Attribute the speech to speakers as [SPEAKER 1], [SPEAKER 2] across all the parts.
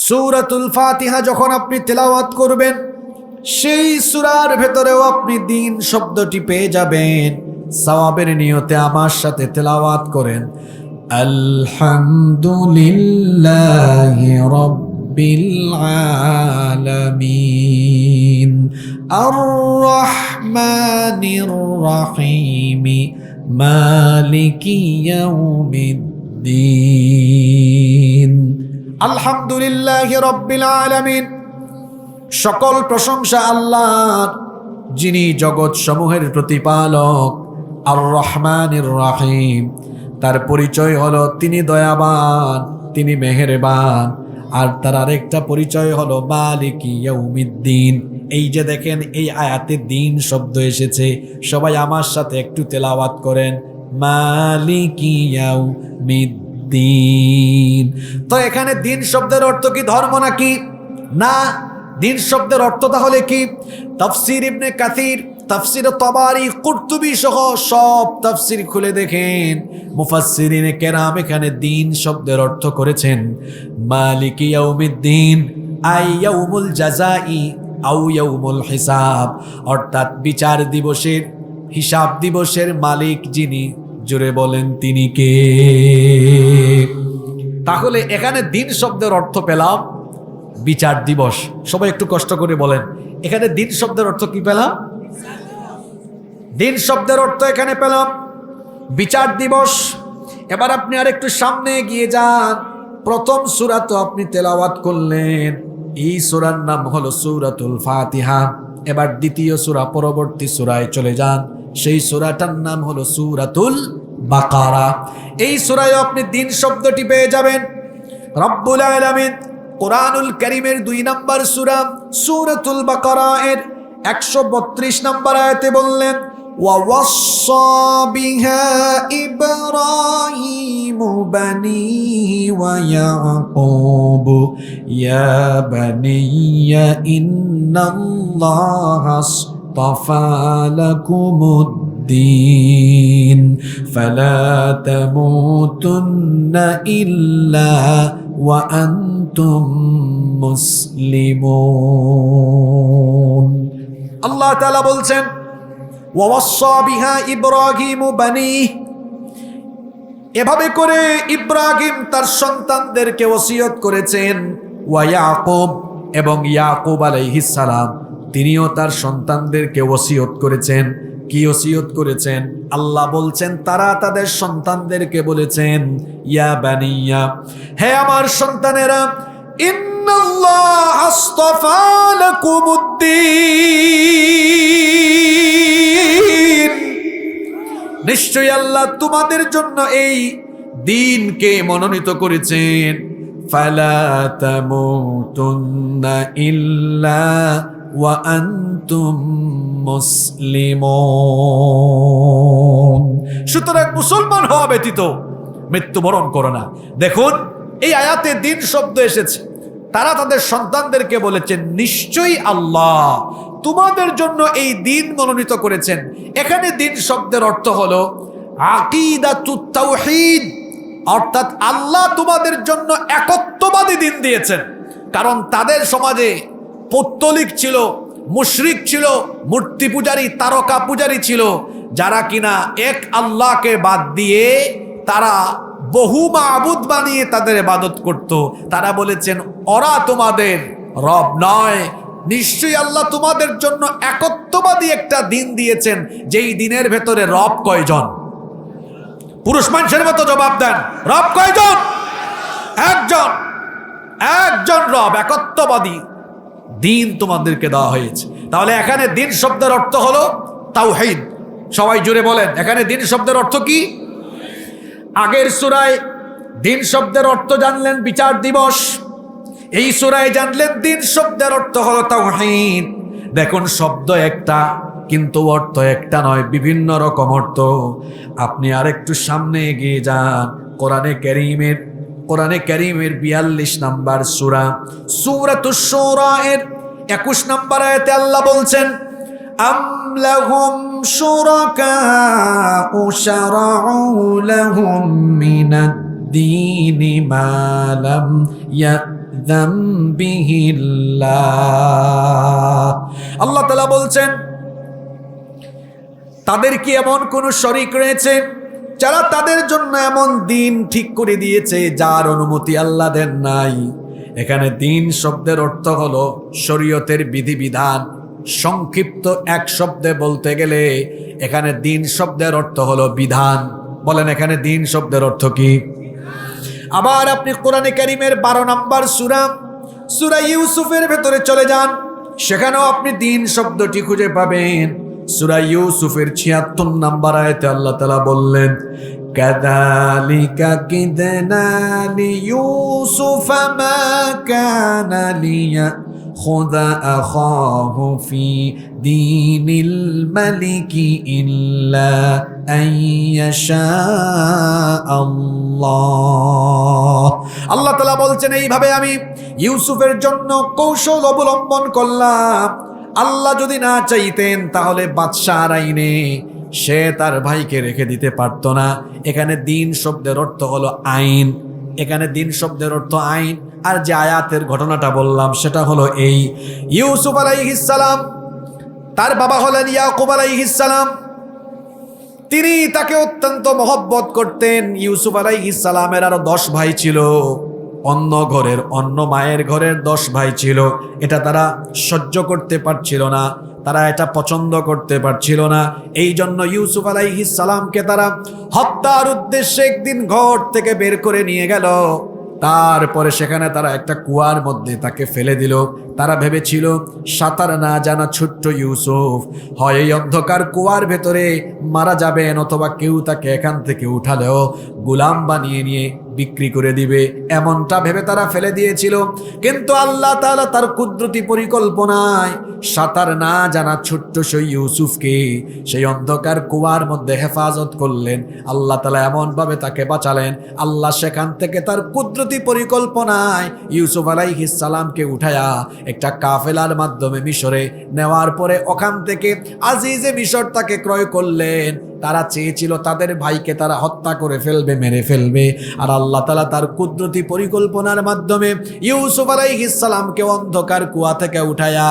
[SPEAKER 1] সূরাতুল ফাতিহা যখন আপনি তেলাওয়াত করবেন, সেই সূরার ভেতরেও আপনি দিন শব্দটি পেয়ে যাবেন। সওয়াবের নিয়তে আমার সাথে তেলাওয়াত করেন, আলহামদুলিল্লাহি রাব্বিল আলামিন আর রহমানির রহিম মালিকি ইয়াউমিদ্দিন। আলহামদুলিল্লাহি রাব্বিল আলামিন, সকল প্রশংসা আল্লাহর, যিনি জগৎ সমূহের প্রতিপালক। আর রহমানির রহিম, তার পরিচয় হলো তিনি দয়াবান, তিনি মেহেরবান। আর তার আরেকটা পরিচয় হলো মালিকি ইয়াউমিদ্দিন। এই যে দেখেন, এই আয়াতে দিন শব্দ এসেছে। সবাই আমার সাথে একটু তেলাওয়াত করেন, মালিকি ইয়াউমিদ্দিন। তো এখানে দিন শব্দের অর্থ কি ধর্ম নাকি? না। দিন শব্দের অর্থ তাহলে কি? তাফসীর ইবনে কাসির, তাফসীর তাবারি, কুরতুবী সহ সব তাফসীর খুলে দেখেন, মুফাসসিরিনে কেরাম এখানে দিন শব্দের অর্থ করেছেন মালিকি ইয়াউমিদ্দিন, আই ইয়াউমুল জাযাই আও ইয়াউমুল হিসাব, অর্থাৎ বিচার দিবসের, হিসাব দিবসের মালিক যিনি। জোরে বলেন তিনি কে? তাহলে এখানে দিন শব্দের অর্থ পেলাম বিচার দিবস। সবাই একটু কষ্ট করে বলেন, এখানে দিন শব্দের অর্থ কি পেলাম? দিন শব্দের অর্থ এখানে পেলাম বিচার দিবস। এবার আপনি আর একটু সামনে এগিয়ে যান। প্রথম সূরা তো আপনি তেলাওয়াত করলেন, এই সূরার নাম হলো সূরাতুল ফাতিহা। এবার দ্বিতীয় সূরা, পরবর্তী সূরায় চলে যান, সেই সূরাটার নাম হলো সূরাতুল বাকারা। এই সূরায় আপনি দিন শব্দটি পেয়ে যাবেন। রব্বুল আলামিন কোরআনুল কারীমের 2 নম্বর সূরা সূরাতুল বাকারা এর 132 নম্বর আয়াতে বললেন, ওয়াওয়াসসা বিহা ইব্রাহিমু বানিহি ওয়া ইয়াকুব ইয়া বানিয়া ইন্নাল্লাহা আসতাফা লাকুমুদ্দীন ফালা তামুতুন্না ইল্লা ওয়া আনতুম মুসলিমুন। আল্লাহ তাআলা বলছেন, ওয়াওয়াসসা বিহা ইব্রাহিমু বানিহি, এভাবে করে ইব্রাহিম তার সন্তানদেরকে ওসিয়ত করেছেন। ওয়া ইয়াকুব, এবং ইয়াকুব আলাইহিস সালাম তিনিও তার সন্তানদেরকে ওসিয়ত করেছেন। কি ওসিয়ত করেছেন? আল্লাহ বলছেন তারা তাদের সন্তানদেরকে বলেছেন, ইয়া বানিয়া, হে আমার সন্তানেরা, ইন্নাল্লাহ আসতাফা লাকুমুদ্দীন, নিশ্চয়ই আল্লাহ তোমাদের জন্য এই দিনকে মনোনীত করেছেন। ফালা তামুতুন্না ইল্লা ওয়া আনতুম মুসলিমুন, সুতরাং মুসলমান হওয়া ব্যতীত মৃত্যুবরণ করো না। দেখুন, এই আয়াতে দিন শব্দ এসেছে। তারা তাদের সন্তানদেরকে বলেছেন, নিশ্চয়ই আল্লাহ তোমাদের জন্য এই দিন মনোনীত করেছেন। এখানে দিন শব্দের অর্থ হলো আকীদাতুত তাওহীদ, অর্থাৎ আল্লাহ তোমাদের জন্য একত্ববাদী দিন দিয়েছেন। কারণ তাদের সমাজে পৌত্তলিক ছিল, মুশরিক ছিল, মূর্তি পূজারী, তারকা পূজারী ছিল, যারা কিনা এক আল্লাহকে বাদ দিয়ে তারা বহু মাবুদ বানিয়ে তাদের ইবাদত করত। তারা বলেছেন ওরা তোমাদের রব নয়, নিশ্চয়ই আল্লাহ তোমাদের জন্য একত্ববাদী একটা দিন দিয়েছেন, যেই দিনের ভেতরে রব কয়জন? পুরুষ মানুষের মতো জবাব দেন, রব কয়জন? একজন। একজন রব, একত্ববাদী দিন তোমাদেরকে দেওয়া হয়েছে। তাহলে এখানে দিন শব্দের অর্থ হলো তাওহীদ। সবাই জুড়ে বলেন, এখানে দিন শব্দের অর্থ কি? আগের সূরায় দিন শব্দের অর্থ জানলেন বিচার দিবস, এই সূরায় জানলেন দিন শব্দের অর্থ হলো তাওহীদ। দেখুন, শব্দ একটা কিন্তু অর্থ একটা নয়, বিভিন্ন রকম অর্থ। আপনি আরেকটু সামনে এগিয়ে যান, কোরআনে কারীমের 42 নম্বর সূরা সূরাতুশ শুরা এর 21 নম্বর আয়াতে আল্লাহ বলছেন, আম লাহুম শুরাকাউ শারাউ লাহুম মিনাদ দীনি মা লাম যামবিহিল্লাহ। আল্লাহ তাআলা বলছেন, তাদের কি এমন কোন শরীক রয়েছে যারা তাদের জন্য এমন দিন ঠিক করে দিয়েছে যার অনুমতি আল্লাহ দেন নাই? এখানে দিন শব্দের অর্থ হলো শরীয়তের বিধিবিধান। সংক্ষিপ্ত এক শব্দে বলতে গেলে এখানে দিন শব্দের অর্থ হলো বিধান। বলেন, এখানে দিন শব্দের অর্থ কি? আবার আপনি কোরআনে কারীমের 12 নম্বর সূরা ইউসুফের ভেতরে চলে যান, সেখানেও আপনি দিন শব্দটি খুঁজে পাবেন। সূরা ইউসুফের 76 নম্বর আয়াতে আল্লাহ তাআলা বললেন, কাযালিকা কিদনা লিইউসুফা মা কানা লিয়াখুযা আখাহু ফি দীনিল মালিকি ইল্লা আন ইয়াশা আল্লাহ। আল্লাহ তাআলা বলছেন, এইভাবে আমি ইউসুফের জন্য কৌশল অবলম্বন করলাম। আল্লাহ যদি না চাইতেন তাহলে বাদশার আইনে সে তার ভাইকে রেখে দিতে পারতো না। এখানে দিন শব্দের অর্থ হলো আইন। এখানে দিন শব্দের অর্থ আইন। আর যে আয়াতের ঘটনাটা বললাম সেটা হলো এই, ইউসুফ আলাইহিস সালাম, তার বাবা হলেন ইয়াকুব আলাইহিস সালাম। তিনি তাকে অত্যন্ত মহব্বত করতেন। ইউসুফ আলাইহিস সালামের আরো 10 ভাই ছিল। অন্য মায়ের ঘরের 10 ভাই ছিল। এটা তারা সহ্য করতে পারছিল না, তারা এটা পছন্দ করতে পারছিল না। এই জন্য ইউসুফ আলাইহিস সালামকে তারা হত্যার উদ্দেশ্যে একদিন ঘর থেকে বের করে নিয়ে গেল। তারপরে সেখানে তারা একটা কুয়ার মধ্যে তাকে ফেলে দিল। তারা ভেবেছিল সাঁতার না জানা ছোট্ট ইউসুফ হয় এই অন্ধকার কুয়ার ভেতরে মারা যাবেন, অথবা কেউ তাকে এখান থেকে উঠালেও গোলাম বানিয়ে নিয়ে বিক্রি করে দিবে, এমনটা ভেবে তারা ফেলে দিয়েছিল। কিন্তু আল্লাহ তাআলা তার কুদরতি পরিকল্পনায় সাঁতার না জানা ছোট্ট সেই ইউসুফকে সেই অন্ধকার কুয়ার মধ্যে হেফাজত করলেন। আল্লাহ তাআলা এমনভাবে তাকে বাঁচালেন। আল্লাহ সেখান থেকে তার কুদরতি পরিকল্পনায় ইউসুফ আলাইহিস সালামকে উঠায়া একটা কাফেলার মাধ্যমে মিশরে নেওয়ার পরে ওখান থেকে আজিজে মিশর তাকে ক্রয় করলেন। তারা চেয়েছিল তাদের ভাইকে তারা হত্যা করে ফেলবে, মেরে ফেলবে। আর আল্লাহ তাআলা তার কুদরতি পরিকল্পনার মাধ্যমে ইউসুফ আলাইহিস সালামকে অন্ধকার কুয়া থেকে উঠায়া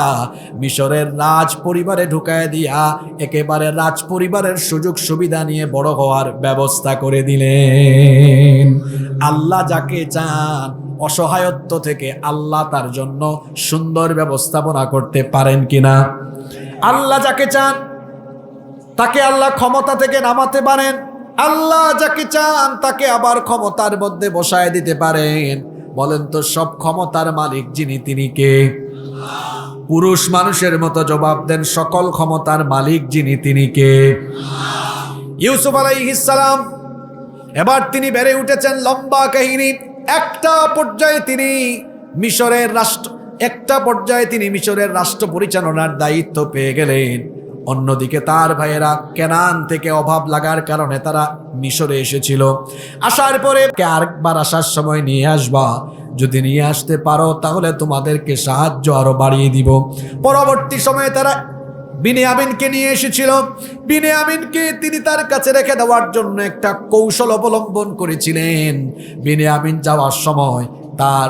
[SPEAKER 1] মিশরের রাজ পরিবারে ঢুকায় দিয়া একেবারে রাজ পরিবারের সুযোগ সুবিধা নিয়ে বড় হওয়ার ব্যবস্থা করে দিলেন। আল্লাহ যাকে চান অসহায়ত্ব থেকে আল্লাহ তার জন্য সুন্দর ব্যবস্থাপনা করতে পারেন কিনা? আল্লাহ যাকে চান তাকে আল্লাহ ক্ষমতা থেকে নামাতে পারেন। আল্লাহ যাকে চান তাকে আবার ক্ষমতার মধ্যে বসায় দিতে পারেন। বলেন তো, সব ক্ষমতার মালিক যিনি, তিনি কে? পুরুষ মানুষের মতো জবাব দেন, সকল ক্ষমতার মালিক যিনি, তিনি কে? ইউসুফ আলাইহিস সালাম এবার তিনি বেড়ে উঠেছেন। লম্বা কাহিনী। একটা পর্যায়ে তিনি মিশরের রাষ্ট্র পরিচালনার দায়িত্ব পেয়ে গেলেন। অন্যদিকে তার ভাইয়েরা কেনান থেকে অভাব লাগার কারণে তারা মিশরে এসেছিল। আসার পরে আরেকবার আসার সময় নিয়ে আসবা, যদি নিয়ে আসতে পারো তাহলে তোমাদেরকে সাহায্য আরো বাড়িয়ে দিব। পরবর্তী সময়ে তারা বিনিয়ামিনকে নিয়ে এসেছিল। বিনিয়ামিনকে তিনি তার কাছে রেখে দেওয়ার জন্য একটা কৌশল অবলম্বন করেছিলেন। বিনিয়ামিন যাওয়ার সময় তার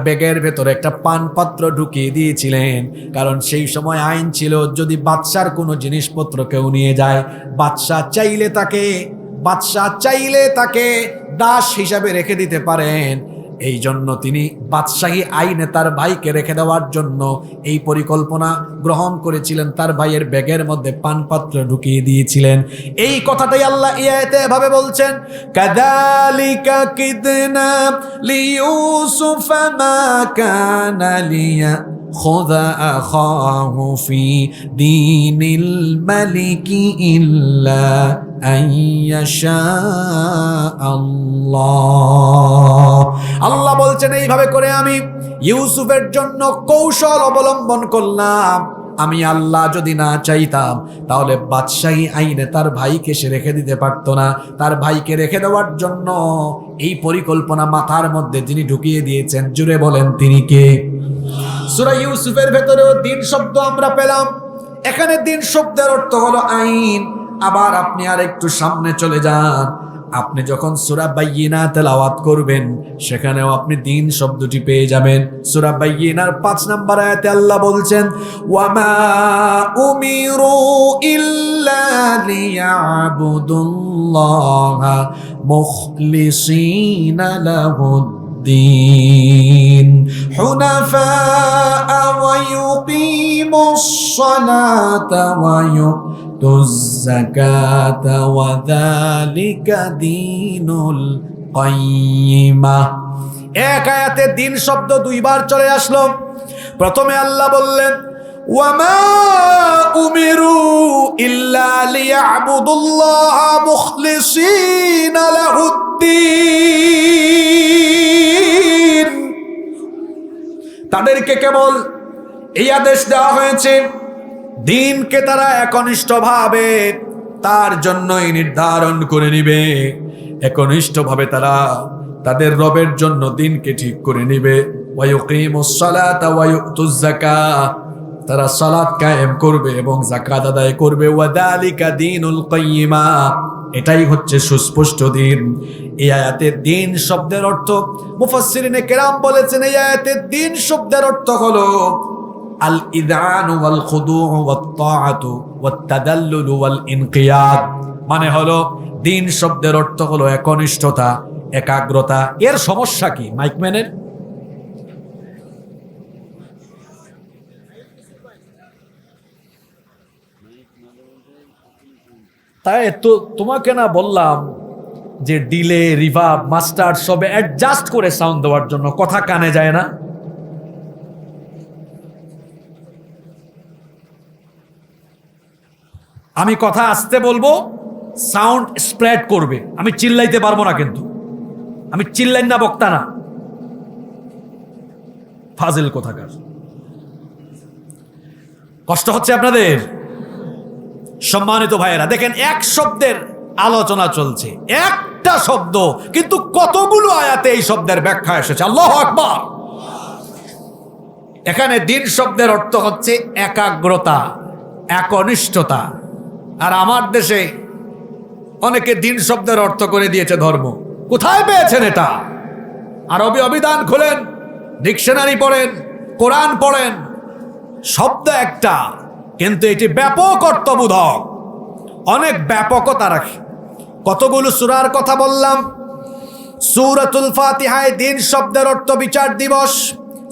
[SPEAKER 1] ব্যাগের ভেতরে একটা পানপাত্র ঢুকিয়ে দিয়েছিলেন। কারণ সেই সময় আইন ছিল, যদি বাদশার কোনো জিনিসপত্র কেউ নিয়ে যায়, বাদশা চাইলে তাকে দাস হিসাবে রেখে দিতে পারেন। এই জন্য তিনি বাদশাহী আইনে তার ভাইকে রেখে দেওয়ার জন্য এই পরিকল্পনা গ্রহণ করেছিলেন। তার ভাইয়ের ব্যাগের মধ্যে পানপাত্র ঢুকিয়ে দিয়েছিলেন। এই কথাটাই আল্লাহ এই আয়াতে এভাবে বলছেন, কাযালিকা কিদনা লিইউসুফা মা কানা লিয়াখুযা আখাহু ফি দীনিল মালিকি ইল্লা আন ইয়াশা আল্লাহ। আল্লাহ বলছেন, এইভাবে করে আমি ইউসুফের জন্য কৌশল অবলম্বন করলাম। আমি আল্লাহ যদি না চাইতাম তাহলে বাদশাহী আইনে তার ভাইকে সে রেখে দিতে পারতো না। তার ভাইকে রেখে দেওয়ার জন্য এই পরিকল্পনা মাথার মধ্যে যিনি ঢুকিয়ে দিয়েছেন, জুড়ে বলেন তিনি কে? সূরা ইউসুফের ভেতরেও দিন শব্দ আমরা পেলাম। এখানে দিন শব্দের অর্থ হলো আইন। আবার আপনি আর একটু সামনে চলে যান, আপনি যখন সূরা বাইয়িনা তেলাওয়াত করবেন সেখানেও আপনি দিন শব্দটি পেয়ে যাবেন। সূরা বাইয়িনার 5 নম্বর আয়াতে আল্লাহ বলছেন, ওয়ামা উমিরু ইল্লা লিয়াবুদুল্লাহা মুখলিসিনা লাহুদ্দিন হুনাফা ওয়া ইউকিমুস সালাতা ওয়া তুয-যাকাতা ওয়া যালিকা দীনুল কাইয়্যিমা। এক আয়াতে দিন শব্দ দুইবার চলে আসলো। প্রথমে আল্লাহ বললেন ওয়ামা উমিরু ইল্লা লিয়াবুদুল্লাহা মুখলিসিনা লাহুদ্দিন, তাদেরকে কেবল এই আদেশ দেওয়া হয়েছে দিনকে তারা একনিষ্ঠভাবে তার জন্যই নির্ধারণ করে নিবে, একনিষ্ঠভাবে তারা তাদের রবের জন্য দিনকে ঠিক করে নিবে। ওয়া ইউকিমুস সালাতা ওয়া ইউতুজ যাকাত, তারা সালাত কায়েম করবে এবং যাকাত আদায় করবে। ওয়া যালিকা দীনুল কাইয়্যিমা, এটাই হচ্ছে সুস্পষ্ট দিন। এই আয়াতে দিন শব্দের অর্থ মুফাসসিরিনে কেরাম বলেছেন, এই আয়াতে দিন শব্দের অর্থ হলো আল ইযআন ওয়াল খুদু ওয়াত তাআতু ওয়াত তাদাল্লুল ওয়াল ইনকিয়াদ। মানে হলো দিন শব্দের অর্থ হলো একনিষ্ঠতা, একাগ্রতা। এর সমস্যা কি মাইকম্যানের? তাই তো তোমাকে না বললাম যে ডিলে, রিভার্ব, মাস্টার সবে অ্যাডজাস্ট করে সাউন্ড দেওয়ার জন্য, কথা কানে যায় না। আমি কথা আস্তে বলবো, সাউন্ড স্প্রেড করবে, আমি চিল্লাইতে পারবো না, কিন্তু আমি চিল্লাই না, বক্তা না, ফাজিল কোথাকার। কষ্ট হচ্ছে আপনাদের? সম্মানিত ভাইয়েরা, দেখেন এক শব্দের আলোচনা চলছে, একটা শব্দ কিন্তু কতগুলো আয়াতে এই শব্দের ব্যাখ্যা এসেছে। আল্লাহু আকবার। এখানে দিন শব্দের অর্থ হচ্ছে একাগ্রতা, একনিষ্ঠতা। আর আমার দেশে অনেকে দিন শব্দের অর্থ করে দিয়েছে ধর্ম। কোথায় পেয়েছেন এটা? আরবি অভিধান খুলেন, ডিকশনারি পড়েন, কোরআন পড়েন, শব্দ একটা, কিন্তু এটি ব্যাপক অর্থবোধক, অনেক ব্যাপকতা রাখে। কতগুলো সূরার কথা বললাম। সূরাতুল ফাতিহায় দিন শব্দের অর্থ বিচার দিবস।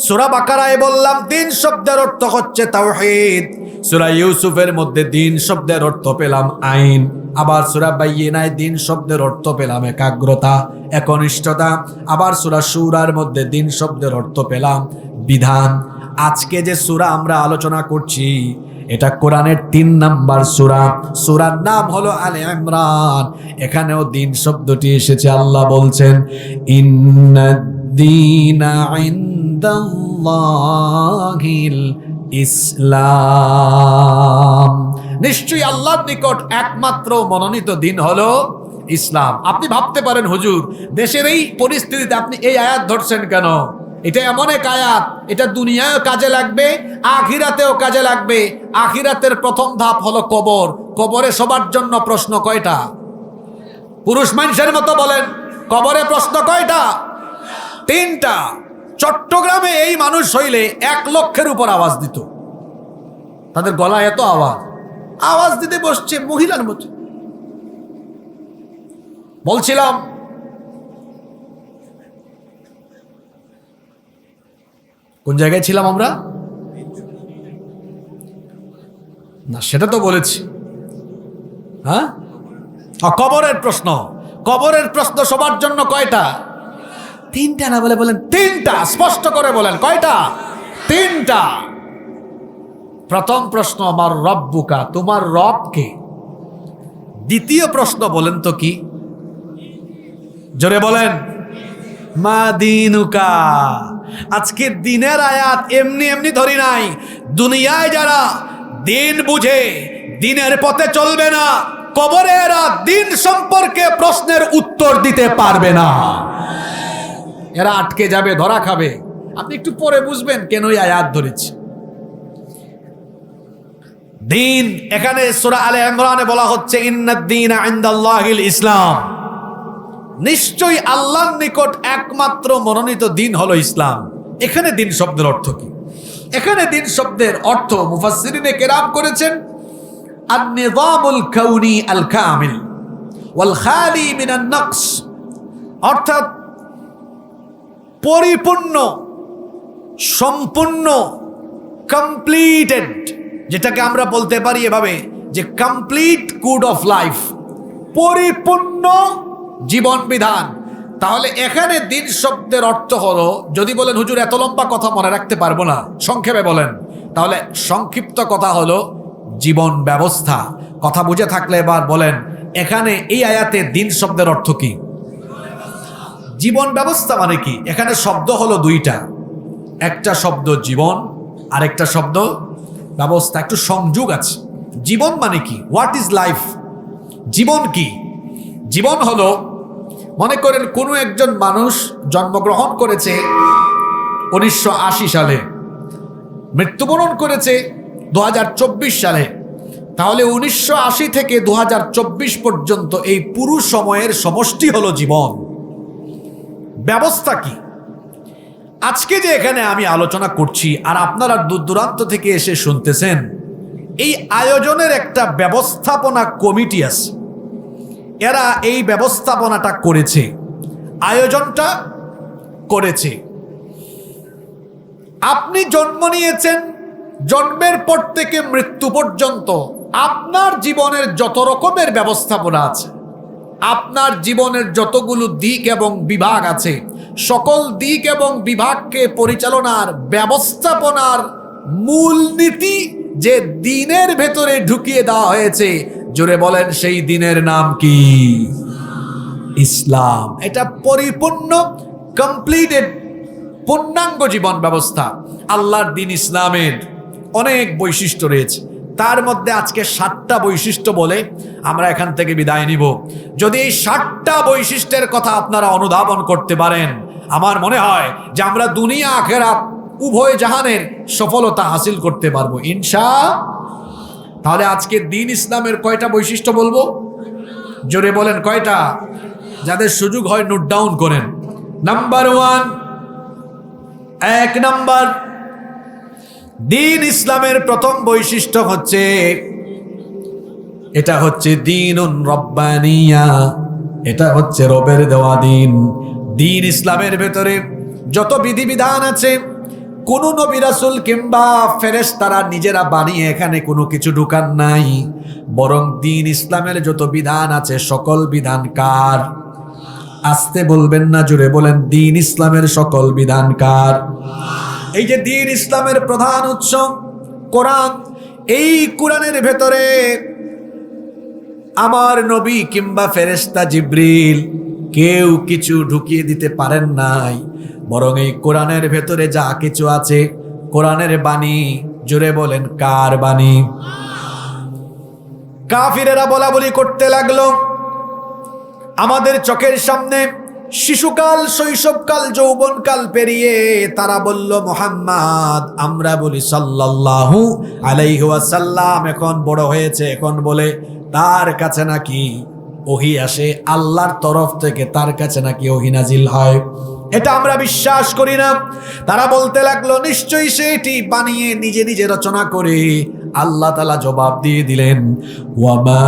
[SPEAKER 1] সূরা বাকারায় বললাম দিন শব্দের অর্থ হচ্ছে তাওহীদ। সূরা ইউসুফের মধ্যে দিন শব্দের অর্থ পেলাম আইন। আবার সূরা বাইয়িনায় দিন শব্দের অর্থ পেলাম একাগ্রতা, একনিষ্ঠতা। আবার সূরা শুরার মধ্যে দিন শব্দের অর্থ পেলাম বিধান। আজকে যে সূরা আমরা আলোচনা করছি এটা কোরআনের 3 নাম্বার সূরা। সূরার নাম হলো আলে ইমরান। এখানেও দিন শব্দটি এসেছে। আল্লাহ বলছেন ইন্নাদ-দীনা ইনদাল্লাহিল ইসলাম, নিশ্চয়ই আল্লাহর নিকট একমাত্র মনোনীত দিন হলো ইসলাম। আপনি ভাবতে পারেন হুজুর দেশের এই পরিস্থিতিতে আপনি এই আয়াত ধরছেন কেন? এটা এমন এক আয়াত, এটা দুনিয়ায়ও কাজে লাগবে, আখিরাতেও কাজে লাগবে। আখিরাতের প্রথম ধাপ হলো কবর। কবরে সবার জন্য প্রশ্ন কয়টা? পুরুষ মানুষের মতো বলেন, কবরে প্রশ্ন কয়টা? 3টা। চট্টগ্রামে এই মানুষ হইলে 1 লক্ষের উপর আওয়াজ দিত। তাদের গলায় এত আওয়াজ দিতে বসছে মহিলার মতো। বলছিলাম কোন জায়গায় ছিলাম আমরা? না সেটা তো বলেছি। হ্যাঁ, কবরের প্রশ্ন। কবরের প্রশ্ন সবার জন্য কয়টা? 3টা। না বলে বলেন 3টা, স্পষ্ট করে বলেন কয়টা? 3টা। প্রথম প্রশ্ন আমার রব্বুকা, তোমার রব কে? দ্বিতীয় প্রশ্ন বলেন তো কি? জোরে বলেন। মা দিনুকা। আজকে দিনের আয়াত এমনি এমনি ধরি নাই। দুনিয়ায় যারা দিন বুঝে, দিনের পথে চলবে না, কবরে এরা দিন সম্পর্কে প্রশ্নের উত্তর দিতে পারবে না। এরা আটকে যাবে, ধরা খাবে। আপনি একটু পরে বুঝবেন কেন এই আয়াত ধরেছি। দিন এখানে সূরা আলে ইমরানে বলা হচ্ছে ইন্নাদ-দীনা ইনদাল্লাহিল ইসলাম। নিশ্চয়ই আল্লাহর নিকট একমাত্র মনোনীত দিন হলো ইসলাম। এখানে দিন শব্দের অর্থ কি? এখানে দিন শব্দের অর্থ মুফাসসিরিনে কেরাম করেছেন আন-নিযামুল কাউনি আল কামিল ওয়াল খালি মিনান নকস, অর্থাৎ পরিপূর্ণ, সম্পূর্ণ, কমপ্লিটেড, যেটাকে আমরা বলতে পারি এভাবে যে কমপ্লিট কোড অফ লাইফ, পরিপূর্ণ জীবন বিধান। তাহলে এখানে দিন শব্দের অর্থ হলো, যদি বলেন হুজুর এত লম্বা কথা মনে রাখতে পারবো না, সংক্ষেপে বলেন, তাহলে সংক্ষিপ্ত কথা হলো জীবন ব্যবস্থা। কথা বুঝে থাকলে এবার বলেন এখানে এই আয়াতে দিন শব্দের অর্থ কি? জীবন ব্যবস্থা মানে কি? এখানে শব্দ হলো দুইটা, একটা শব্দ জীবন আর একটা শব্দ ব্যবস্থা, একটু সংযোগ আছে। জীবন মানে কি? What is life? জীবন কি? জীবন হলো, মনে করেন কোনো একজন মানুষ জন্মগ্রহণ করেছে 1980 সালে, মৃত্যুবরণ করেছে 2024 সালে, তাহলে 1980 থেকে 2024 পর্যন্ত এই পুরো সময়ের সমষ্টি হলো জীবন। ব্যবস্থা কি? আজকে যে এখানে আমি আলোচনা করছি আর আপনারা দূর দূরান্ত থেকে এসে শুনতেছেন, এই আয়োজনের একটা ব্যবস্থাপনা কমিটি আছে, এরা এই ব্যবস্থাপনাটা করেছে, আয়োজনটা করেছে। আপনি জন্ম নিয়েছেন, জন্মের পর থেকে মৃত্যু পর্যন্ত আপনার জীবনের যত রকমের ব্যবস্থাপনা আছে, আপনার জীবনের যতগুলো দিক এবং বিভাগ আছে, সকল দিক এবং বিভাগকে পরিচালনার ব্যবস্থাপনার মূলনীতি যে দিনের ভেতরে ঢুকিয়ে দেওয়া হয়েছে, জোরে বলেন সেই দিনের নাম কি? ইসলাম। এটা পরিপূর্ণ, কমপ্লিটেড, পূর্ণাঙ্গ জীবন ব্যবস্থা। আল্লাহর দিন ইসলামের অনেক বৈশিষ্ট্য রয়েছে, তার মধ্যে আজকে 7টা বৈশিষ্ট্য বলে আমরা এখান থেকে বিদায় নিব। যদি এই 7টা বৈশিষ্ট্যের কথা আপনারা অনুধাবন করতে পারেন, আমার মনে হয় যে আমরা দুনিয়া আখিরাত উভয় জাহানের সফলতা হাসিল করতে পারবো ইনশাআল্লাহ। তাহলে আজকে দিন ইসলামের কয়টা বৈশিষ্ট্য বলবো? জোরে বলেন কয়টা? যাদের সুযোগ হয় নোট ডাউন করেন। নাম্বার 1, 1 নাম্বার, দিন ইসলামের প্রথম বৈশিষ্ট্য হচ্ছে, এটা হচ্ছে দীনুন রব্বানিয়া, এটা হচ্ছে রবের দেওয়া দিন। দিন ইসলামের ভেতরে যত বিধিবিধান আছে, কোন নবী রাসূল কিংবা ফেরেশতারা নিজেরা বানিয়ে এখানে কোনো কিছু ঢুকান নাই, বরং দিন ইসলামের যত বিধান আছে সকল বিধান কার? আস্তে বলবেন না, জোরে বলেন, দিন ইসলামের সকল বিধান কার? এই যে দিন ইসলামের প্রধান উৎস কোরআন, এই কোরআনের ভেতরে আমার নবী কিংবা ফেরেশতা জিবরিল কেউ কিছু ঢুকিয়ে দিতে পারেন নাই, বরং এই কোরআনের ভেতরে যা কিছু আছে কোরআনের বাণী। জোরে বলেন কার বাণী? কাফিরেরা বলা বলি করতে লাগলো, আমাদের চোখের সামনে শিশুকাল, শৈশবকাল, যৌবনকাল পেরিয়ে তারা বলল মুহাম্মদ, আমরা বলি সাল্লাল্লাহু আলাইহি ওয়াসাল্লাম, এখন বড় হয়েছে, এখন বলে তার কাছে নাকি ওহী আসে, আল্লাহর তরফ থেকে তার কাছে নাকি ওহী নাজিল হয়। এটা আমরা বিশ্বাস করি না। তারা বলতে লাগলো নিশ্চয়ই সেটি বানিয়ে নিজে নিজে রচনা করে। আল্লাহ তাআলা জবাব দিয়ে দিলেন, ওয়ামা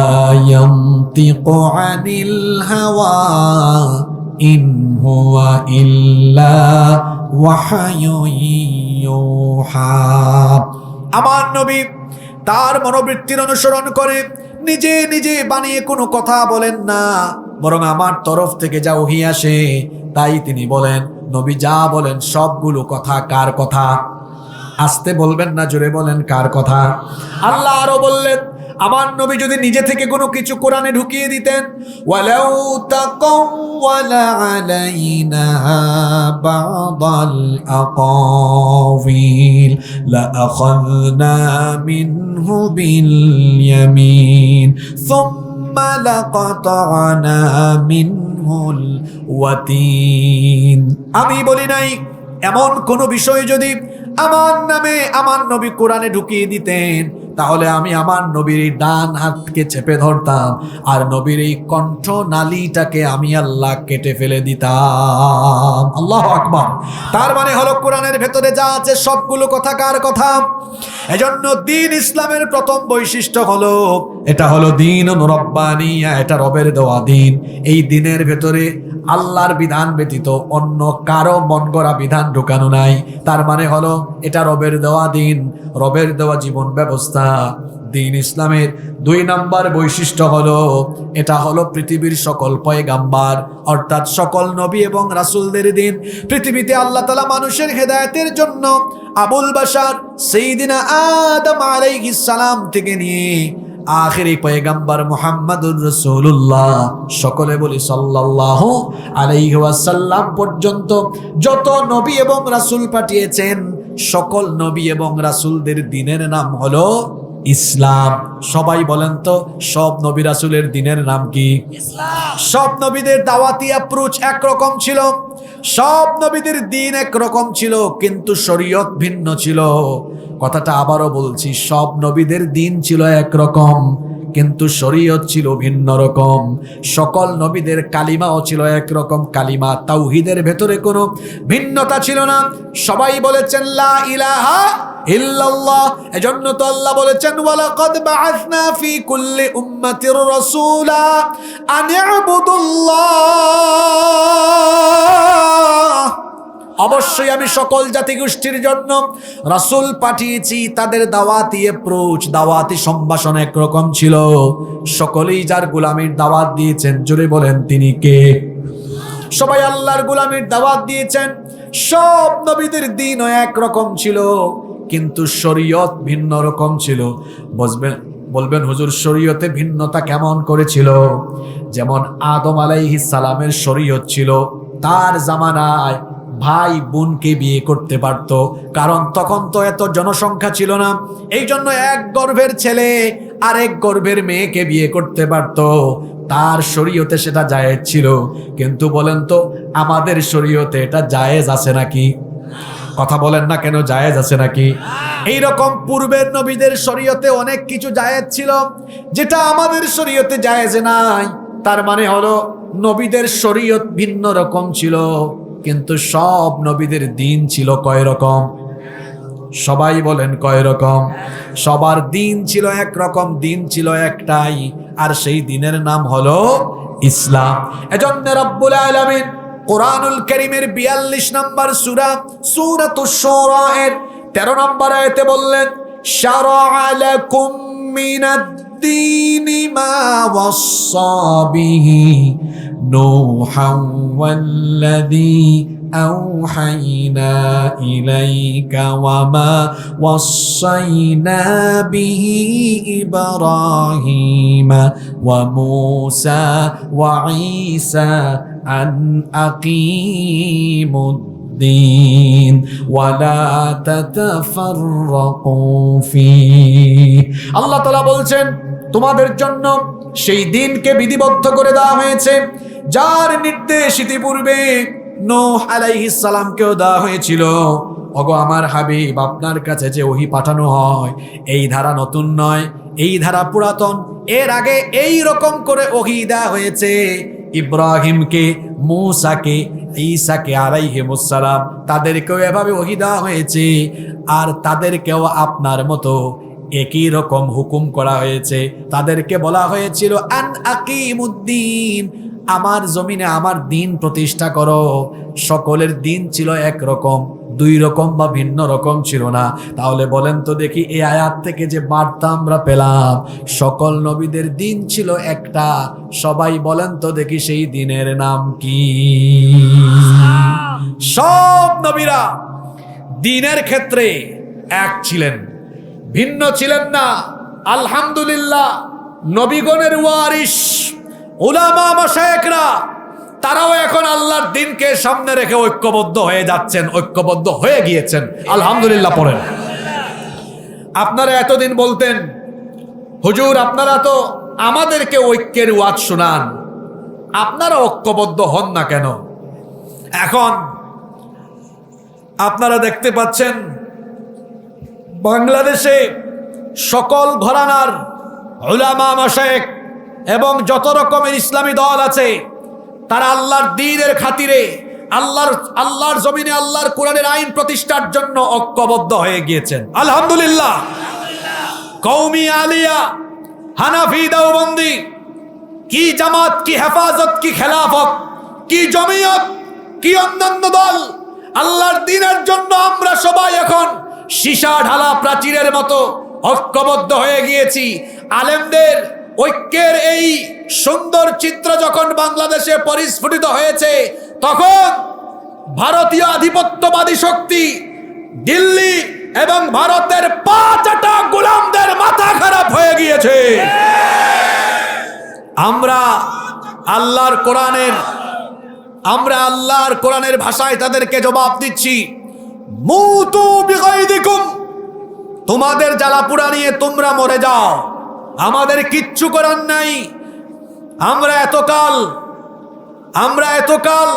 [SPEAKER 1] ইয়ানতিকু আনিল হাওয়া ইন হুয়া ইল্লা ওয়াহয়ুন ইউহা। আমার নবী তার মনোবৃত্তির অনুসরণ করে নিজে নিজে বানিয়ে কোনো কথা বলেন না, বরং আমার তরফ থেকে যা ওহী আসে তাই তিনি বলেন। নবী যা বলেন সবগুলো কথা কার কথা? আস্তে বলবেন না, জোরে বলেন কার কথা? আল্লাহ আরো বললেন, আমার নবী যদি নিজে থেকে কোনো কিছু কোরআনে ঢুকিয়ে দিতেন, ওয়ালাউ তাকাওয়ালা আলাইনা বা'দাল আকাওয়িল লাআখাযনা মিনহু বিল ইয়ামিন সুম্মা লাকাতা'না মিনহুল ওয়াতিন। আমি বলি নাই, এমন কোন বিষয় যদি আমার নামে আমার নবী কোরআনে ঢুকিয়ে দিতেন, তাহলে আমি আমার নবীর এই ডান হাতকে চেপে ধরতাম, আর নবীর এই কণ্ঠ নালীটাকে আমি আল্লাহ কেটে ফেলে দিতাম। আল্লাহু আকবার। তার মানে হলো কোরআনের ভেতরে যা আছে সবগুলো কথা কার কথা? এজন্য দ্বীন ইসলামের প্রথম বৈশিষ্ট্য হলো এটা হলো দ্বীন রব্বানিয়া, এটা রবের দেওয়া দ্বীন। এই দ্বীনের ভেতরে আল্লাহর বিধান ব্যতীত অন্য কারো মন গড়া বিধান ঢুকানো নাই। তার মানে হলো এটা রবের দেওয়া দ্বীন, রবের দেওয়া জীবন ব্যবস্থা। দ্বীন ইসলামের 2 নাম্বার বৈশিষ্ট্য হলো এটা হলো পৃথিবীর সকল পয়গাম্বার অর্থাৎ সকল নবী এবং রাসূলদের দ্বীন। পৃথিবীতে আল্লাহ তাআলা মানুষের হেদায়েতের জন্য আবুল বাশার সাইয়্যিদিনা আদম আলাইহিস সালাম থেকে নিয়ে আখেরি পয়গাম্বার মুহাম্মাদুর রাসূলুল্লাহ, সকলে বলি সাল্লাল্লাহু আলাইহি ওয়াসাল্লাম পর্যন্ত যত নবী এবং রাসূল পাঠিয়েছেন, সকল নবী এবং রাসূলদের দ্বীনের নাম হলো ইসলাম। সবাই বলেন তো, সব নবী রাসূলের দ্বীনের নাম কি? ইসলাম। সব নবীদের দাওয়াতি অ্যাপ্রোচ একরকম ছিল, সব নবীদের দ্বীন একরকম ছিল, কিন্তু শরীয়ত ভিন্ন ছিল। কথাটা আবারও বলছি, সব নবীদের দ্বীন ছিল একরকম, কিন্তু শরীয়ত ছিল ভিন্ন রকম। সকল নবীদের কালিমাও ছিল একরকম কালিমা, তাওহীদের ভেতরে কোনো ভিন্নতা ছিল না। সবাই বলেছেন লা ইলাহা ইল্লাল্লাহ। এজন্য তো আল্লাহ বলেছেন ওয়ালাকাদ বাআসনা ফি কুল্লি উম্মাতির রাসূলা আন ইবুদুল্লাহ। অবশ্যই আমি সকল জাতিগোষ্ঠীর জন্য রাসূল পাঠিয়েছি। তাদের দাওয়াতি অ্যাপ্রোচ, দাওয়াতি সম্ভাষণ একরকম ছিল। সকলেই যার গোলামীর দাওয়াত দিয়েছেন, জোরে বলেন তিনি কে? সবাই আল্লাহর গোলামীর দাওয়াত দিয়েছেন। সব নবীদের দ্বীনও একরকম ছিল, কিন্তু শরীয়ত ভিন্ন রকম ছিল। বলবেন হুজুর শরীয়তে ভিন্নতা কেমন করেছিল? যেমন আদম আলাইহিস সালামের শরীয়ত ছিল তার জামানায় ভাই বোনকে বিয়ে করতে পারত, কারণ তখন তো এত জনসংখ্যা ছিল না। এই জন্য এক গর্ভের ছেলে আরেক গর্ভের মেয়েকে বিয়ে করতে পারত, তার শরীয়তে সেটা জায়েজ ছিল। কিন্তু বলেন তো আমাদের শরীয়তে এটা জায়েজ আছে নাকি? কথা বলেন না কেন, জায়েজ আছে নাকি? এইরকম পূর্বের নবীদের শরীয়তে অনেক কিছু জায়েজ ছিল যেটা আমাদের শরীয়তে জায়েজ নাই। তার মানে হলো নবীদের শরীয়ত ভিন্ন রকম ছিল, কিন্তু সব নবীদের দ্বীন ছিল কয় রকম? সবাই বলেন কয় রকম? সবার দ্বীন ছিল একরকম, দ্বীন ছিল একটাই, আর সেই দ্বীনের নাম হলো ইসলাম। এজন্য রব্বুল আলামিন কোরআনুল কারীমের 42 নম্বর সূরা সূরাতুশ শুরা এর 13 নম্বর আয়াতে বললেন শারা'a লাকুম মিনাদ-দীনি মা ওয়াসসা বিহি নূহান ওয়াল্লাযী আওহাইনা ইলাইকা ওয়া মা ওয়াসাইনা বিহি ইব্রাহিমা ওয়া মূসা ওয়া ঈসা আন আকিমুদ্দীন ওয়া লা তাতাফাররাকু ফীহি। আল্লাহ তাআলা বলছেন তোমাদের জন্য সেই দিনকে বিধিবদ্ধ করে দেওয়া হয়েছে যার নির্দেশ ইতিপূর্বে নূহ আলাইহিস সালামকেও দেওয়া হয়েছিল। ওগো আমার হাবিব, আপনার কাছে যে ওহী পাঠানো হয় এই ধারা নতুন নয়, এই ধারা পুরাতন। এর আগে এই রকম করে ওহী দেওয়া হয়েছে ইব্রাহিমকে, মূসাকে, ঈসাকে আলাইহিমুস সালাম, তাদেরকেও এভাবে ওহী দেওয়া হয়েছে। আর তাদেরকেও আপনার মতো একই রকম হুকুম করা হয়েছে। তাদেরকে বলা হয়েছিল আন আকিমুদ্দীন, আমার জমিনে আমার দ্বীন প্রতিষ্ঠা করো। সকলের দ্বীন ছিল একরকম, 2 রকম বা ভিন্ন রকম ছিল না। তাহলে বলেন তো দেখি, এই আয়াত থেকে যে বার্তা আমরা পেলাম, সকল নবীদের দ্বীন ছিল একটা। সবাই বলেন তো দেখি সেই দ্বীনের নাম কি? সব নবীরা দ্বীনের ক্ষেত্রে এক ছিলেন, ভিন্ন ছিলেন না। আলহামদুলিল্লাহ, নবীগণের ওয়ারিস উলামা মাশায়েখরা তারাও এখন আল্লাহর দ্বীনকে সামনে রেখে ঐক্যবদ্ধ হয়ে যাচ্ছেন, ঐক্যবদ্ধ হয়ে গিয়েছেন। আলহামদুলিল্লাহ পড়েন। আপনারা এতদিন বলতেন হুজুর আপনারা তো আমাদেরকে ঐক্যের ওয়াজ শোনান, আপনারা ঐক্যবদ্ধ হন না কেন? এখন আপনারা দেখতে পাচ্ছেন বাংলাদেশে সকল ঘরানার উলামা মাশায়েখ এবং যত রকমের ইসলামী দল আছে তারা আল্লাহর দ্বীনের খাতিরে আল্লাহর জমিনে আল্লাহর কোরআনের আইন প্রতিষ্ঠার জন্য ঐক্যবদ্ধ হয়ে গিয়েছেন। আলহামদুলিল্লাহ। কওমি আলিয়া, হানাফি, দেওবন্দি, কি জামাত, কি হেফাজত, কি খেলাফত, কি জমিয়ত, কি অন্যান্য দল, আল্লাহর দ্বীনের জন্য আমরা সবাই এখন সীসা ঢালা প্রাচীরের মতো ঐক্যবদ্ধ হয়ে গিয়েছি। আলেমদের ঐক্যের এই সুন্দর চিত্র যখন বাংলাদেশে পরিস্ফুটিত হয়েছে, তখন ভারতীয় আধিপত্যবাদী শক্তি দিল্লি এবং ভারতের পাঁচটা গোলামদের মাথা খারাপ হয়ে গিয়েছে। আমরা আল্লাহর কোরআনের ভাষায় তাদেরকে জবাব দিচ্ছি, মুতু বিগাইদিকুম, তোমাদের জ্বালাপুড়া নিয়ে তোমরা মরে যাও, আমাদের কিচ্ছু করার নাই। আমরা এতকাল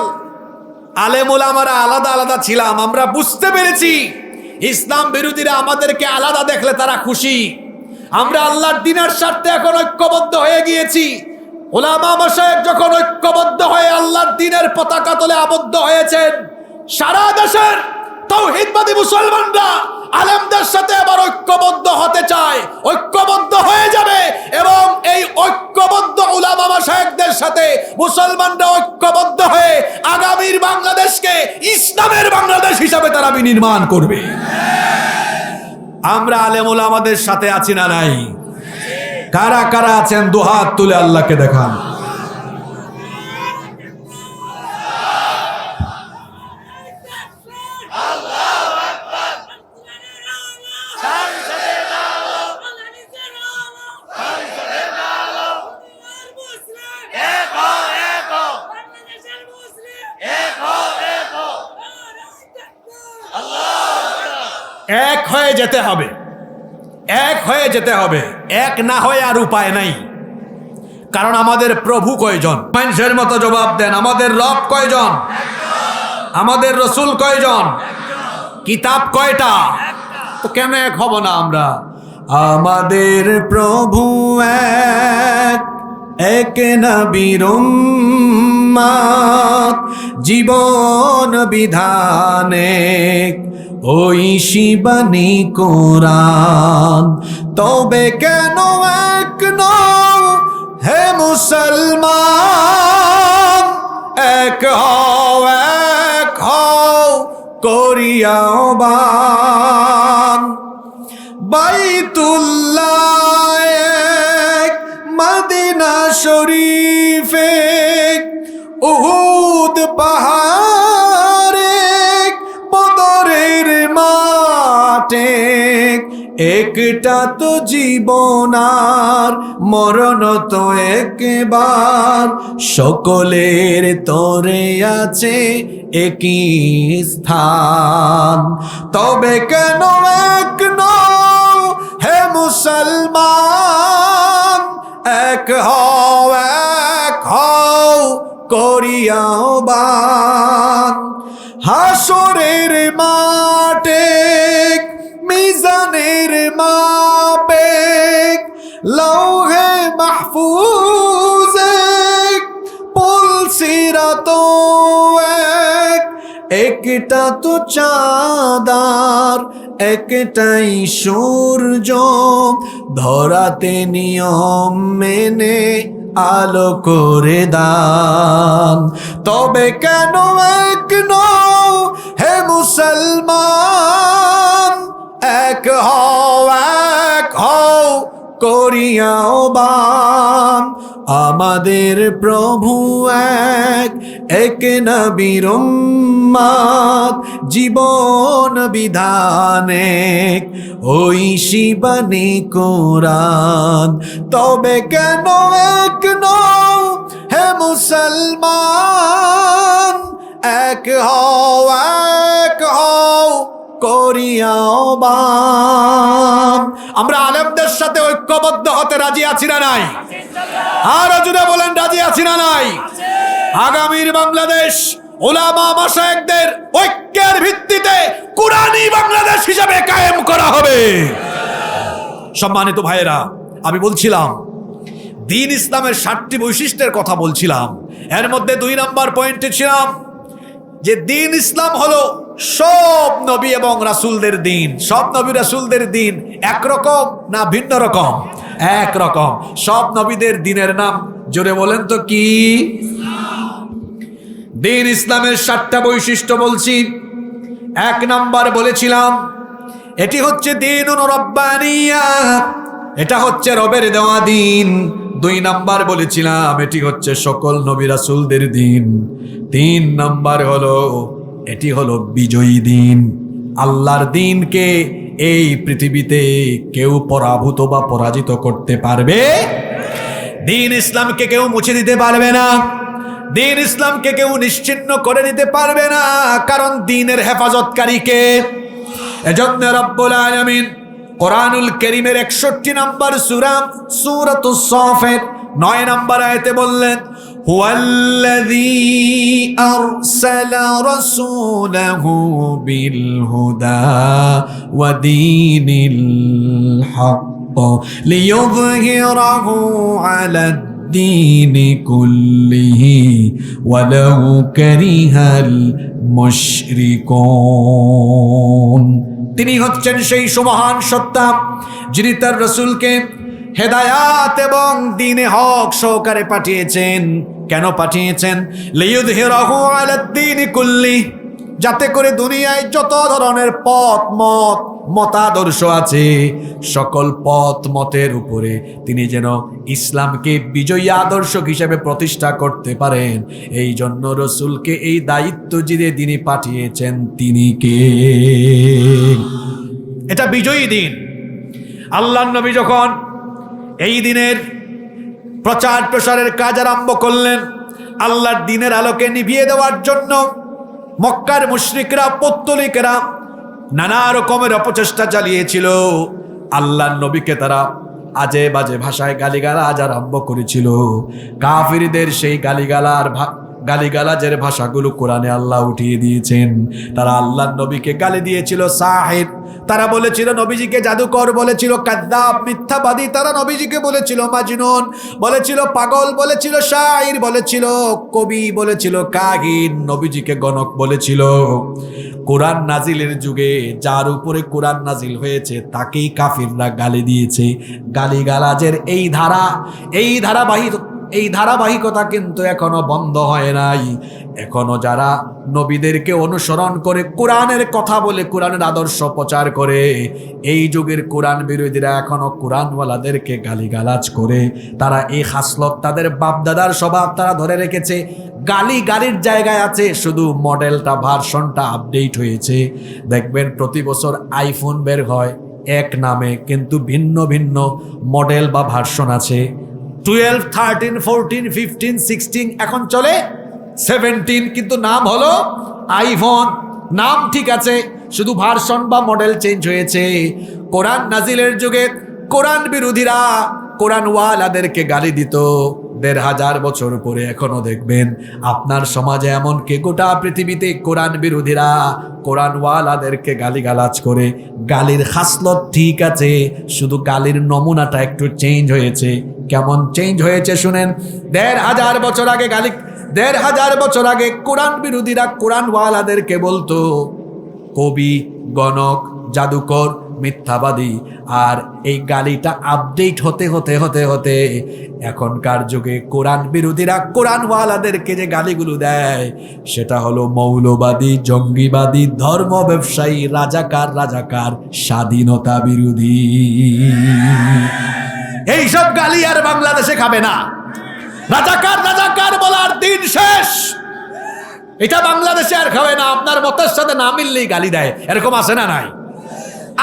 [SPEAKER 1] আলেম ওলামারা আলাদা আলাদা ছিলাম, আমরা বুঝতে পেরেছি ইসলাম বিরোধীরা আমাদেরকে আলাদা দেখলে তারা খুশি। আমরা আল্লাহর দ্বীনের স্বার্থে এখন ঐক্যবদ্ধ হয়ে গিয়েছি। ওলামা মাশায়েখ যখন ঐক্যবদ্ধ হয়ে আল্লাহর দ্বীনের পতাকা তলে আবদ্ধ হয়েছেন, সারা দেশের তাওহীদবাদী মুসলমানরা আলেমদের সাথে আবার ঐক্যবদ্ধ হতে চায়, ঐক্যবদ্ধ হয়ে যাবে এবং এই ঐক্যবদ্ধ উলামা মাশায়েখদের সাথে মুসলমানরা ঐক্যবদ্ধ হয়ে আগামীর বাংলাদেশকে ইসলামের বাংলাদেশ হিসাবে তারা বিনির্মাণ করবে। আমরা আলেম ওলামাদের সাথে আছি না নাই? কারা কারা আছেন দুহাত তুলে আল্লাহকে দেখান। এক হয়ে যেতে হবে, এক হয়ে যেতে হবে, এক না হয়ে আর উপায় নাই। কারণ আমাদের প্রভু কয়জন? মানুষের মতো জবাব দেন। আমাদের রব কয়জন? আমাদের রসুল কয়জন? কিতাব কয়টা? তো কেন এক হব না আমরা? আমাদের প্রভু এক, এক নবীর উম্মত, জীবন বিধানে ওই শিবানী কোরআন। তবে কেন এক নও হে মুসলমান? এক হও করিয়া বান। বাইতুল্লাহ এক, মদিনা শরীফ এক, উহুদ পাহাড় এক, বদরের মাঠ এক। একটা তো জীবন আর মরণ তো একবার, সকলের তরে আছে একই স্থান। তবে কেন এক নও হে মুসলমান? এক হও করিয়া বান। হাসরের মাঠে মিজানের মাপে, লৌহে মাহফুজ এক, পুল সিরাত এক। একটা তো চাঁদার একটাই সূর্য, ধরাতে নিয়ম মেনে আলো করে দান। তবে কেন এক নও হে মুসলমান? এক হও করিয়াও বান। আমাদের প্রভু এক, এক নবীর উম্মত, জীবন বিধানে ওই শিবানী কোরআন। তবে কেন এক নও হে মুসলমান? এক হও করিয়াও বান। আমরা আলেমদের সাথে ঐক্যবদ্ধ হতে রাজি আছি না নাই? আর জুড়ে বলেন, রাজি আছি না নাই? আগামীর বাংলাদেশ উলামা মাশায়েখদের ঐক্যের ভিত্তিতে কুরআনী বাংলাদেশ হিসাবে কায়েম করা হবে। সম্মানিত ভাইয়েরা, আমি বলছিলাম দ্বীন ইসলামের 7টি বৈশিষ্ট্যের কথা বলছিলাম। এর মধ্যে 2 নম্বর পয়েন্টে ছিলাম যে দ্বীন ইসলাম হলো সব নবী এবং রাসূলদের দ্বীন। সব নবী রাসূলদের দ্বীন একরকম না ভিন্ন রকম? একরকম। সব নবীদের দ্বীনের নাম জোরে বলেন তো কি? দ্বীন ইসলামের 7টা বৈশিষ্ট্য বলছি। 1 নাম্বার বলেছিলাম এটি হচ্ছে দ্বীনুন রাব্বানিয়া, এটা হচ্ছে রবের দেওয়া দ্বীন। 2 নাম্বার বলেছিলাম এটি হচ্ছে সকল নবী রাসূলদের দ্বীন। 3 নাম্বার হলো এটি হলো বিজয়ী দ্বীন। আল্লাহর দ্বীনকে এই পৃথিবীতে কেউ পরাভূত বা পরাজিত করতে পারবে? দ্বীন ইসলামকে কেউ মুছে দিতে পারবে না। দ্বীন ইসলামকে কেউ নিশ্চিহ্ন করে দিতে পারবে না, কারণ দ্বীনের হেফাজতকারী কে? এজন্য রব্বুল আলামিন কোরআনুল কারীমের 61 নম্বর সূরা সূরাতুস সাফাত 9 নম্বর আয়াতে বললেন, হুয়াল্লাযী আরসালা রাসূলাহু বিল হুদা ওয়া দীনিল হক লিইয়ুযহিরাহু আলাদ দ্বীনি কুল্লিহি ওয়ালাউ কারিহাল মুশরিকুন। তিনি হচ্ছেন সেই সুমহান সত্তা যিনি তার রাসূলকে হেদায়াত এবং দ্বীনে হক সহকারে পাঠিয়েছেন। কেন পাঠিয়েছেন? লিইয়ুযহিরাহু আলাদ দ্বীনি কুল্লি, যাতে করে দুনিয়ায় যত ধরনের মতাদর্শ আছে সকল পথ মতের উপরে তিনি যেন ইসলামকে বিজয়ী আদর্শ হিসেবে প্রতিষ্ঠা করতে পারেন। এই জন্য রাসূলকে এই দায়িত্ব যিনি তিনি পাঠিয়েছেন তিনি কে? এটা বিজয়ী দিন। আল্লাহর নবী যখন এই দিনের প্রচার প্রসারের কাজ আরম্ভ করলেন, আল্লাহর দ্বীনের আলোকে নিভিয়ে দেওয়ার জন্য মক্কার মুশরিকরা, পৌত্তলিকেরা নানা রকমের অপচেষ্টা চালিয়েছিল। আল্লাহর নবীকে তারা আজে বাজে ভাষায় গালিগালাজ আরম্ভ করেছিল। কাফিরদের সেই গালিগালাজের ভাষাগুলো কোরআনে আল্লাহ উঠিয়ে দিয়েছেন। তারা আল্লাহর নবীকে গালি দিয়েছিল সাহির, তারা বলেছিল নবীজিকে জাদুকর, বলেছিল কাযযাব, মিথ্যাবাদী। তারা নবীজিকে বলেছিল মাজনুন, বলেছিল পাগল, বলেছিল শাইর, বলেছিল কবি, বলেছিল কাহিন, নবীজিকে গণক বলেছিল। কোরআন নাজিলের যুগে যার উপরে কোরআন নাজিল হয়েছে তাকেই কাফিররা গালি দিয়েছে। গালিগালাজের এই ধারাবাহিকতা কিন্তু এখনো বন্ধ হয় নাই। এখনো যারা নবীদেরকে অনুসরণ করে কোরআনের কথা বলে কোরআনের আদর্শ প্রচার করে, এই যুগের কোরআন বিরোধীরা এখনো কোরআনওয়ালাদেরকে গালিগালাজ করে। তারা এই খাসলত, তাদের বাপদাদার স্বভাব তারা ধরে রেখেছে। গালির জায়গায় আছে, শুধু মডেলটা, ভার্সনটা আপডেট হয়েছে। দেখবেন প্রতি বছর আইফোন বের হয় এক নামে, কিন্তু ভিন্ন ভিন্ন মডেল বা ভার্সন আছে। 12, 13, 14, 15, 16, এখন চলে 17, কিন্তু নাম হলো আইফোন। নাম ঠিক আছে, শুধু ভার্সন বা মডেল চেঞ্জ হয়েছে। কোরআন নাজিলের যুগে কোরআন বিরোধীরা কোরআনওয়ালাদেরকে গালি দিত। 1500 বছর পরে এখনো দেখবেন আপনার সমাজে, এমনকি গোটা পৃথিবীতে কোরআন বিরোধীরা কোরআনওয়ালাদেরকে গালিগালাজ করে। গালির খাসলত ঠিক আছে, শুধু গালির নমুনাটা একটু চেঞ্জ হয়েছে। কেমন চেঞ্জ হয়েছে শুনেন। 1500 বছর আগে 1500 বছর আগে কোরআন বিরোধীরা কোরআনওয়ালাদেরকে বলতো কবি, গণক, জাদুকর, মিথ্যাবাদী। আর এই গালিটা আপডেট হতে হতে হতে হতে এখনকার যুগে কোরআন বিরোধীরা কোরআনওয়ালাদেরকে যে গালিগুলো দেয় সেটা হলো মৌলবাদী, জঙ্গিবাদী, ধর্ম ব্যবসায়ী, রাজাকার, স্বাধীনতা বিরোধী। এইসব গালি আর বাংলাদেশে খাবে না। রাজাকার বলার দিন শেষ। এটা বাংলাদেশে আর খাবে না। আপনার মতের সাথে না মিললেই গালি দেয়, এরকম আছে না নাই?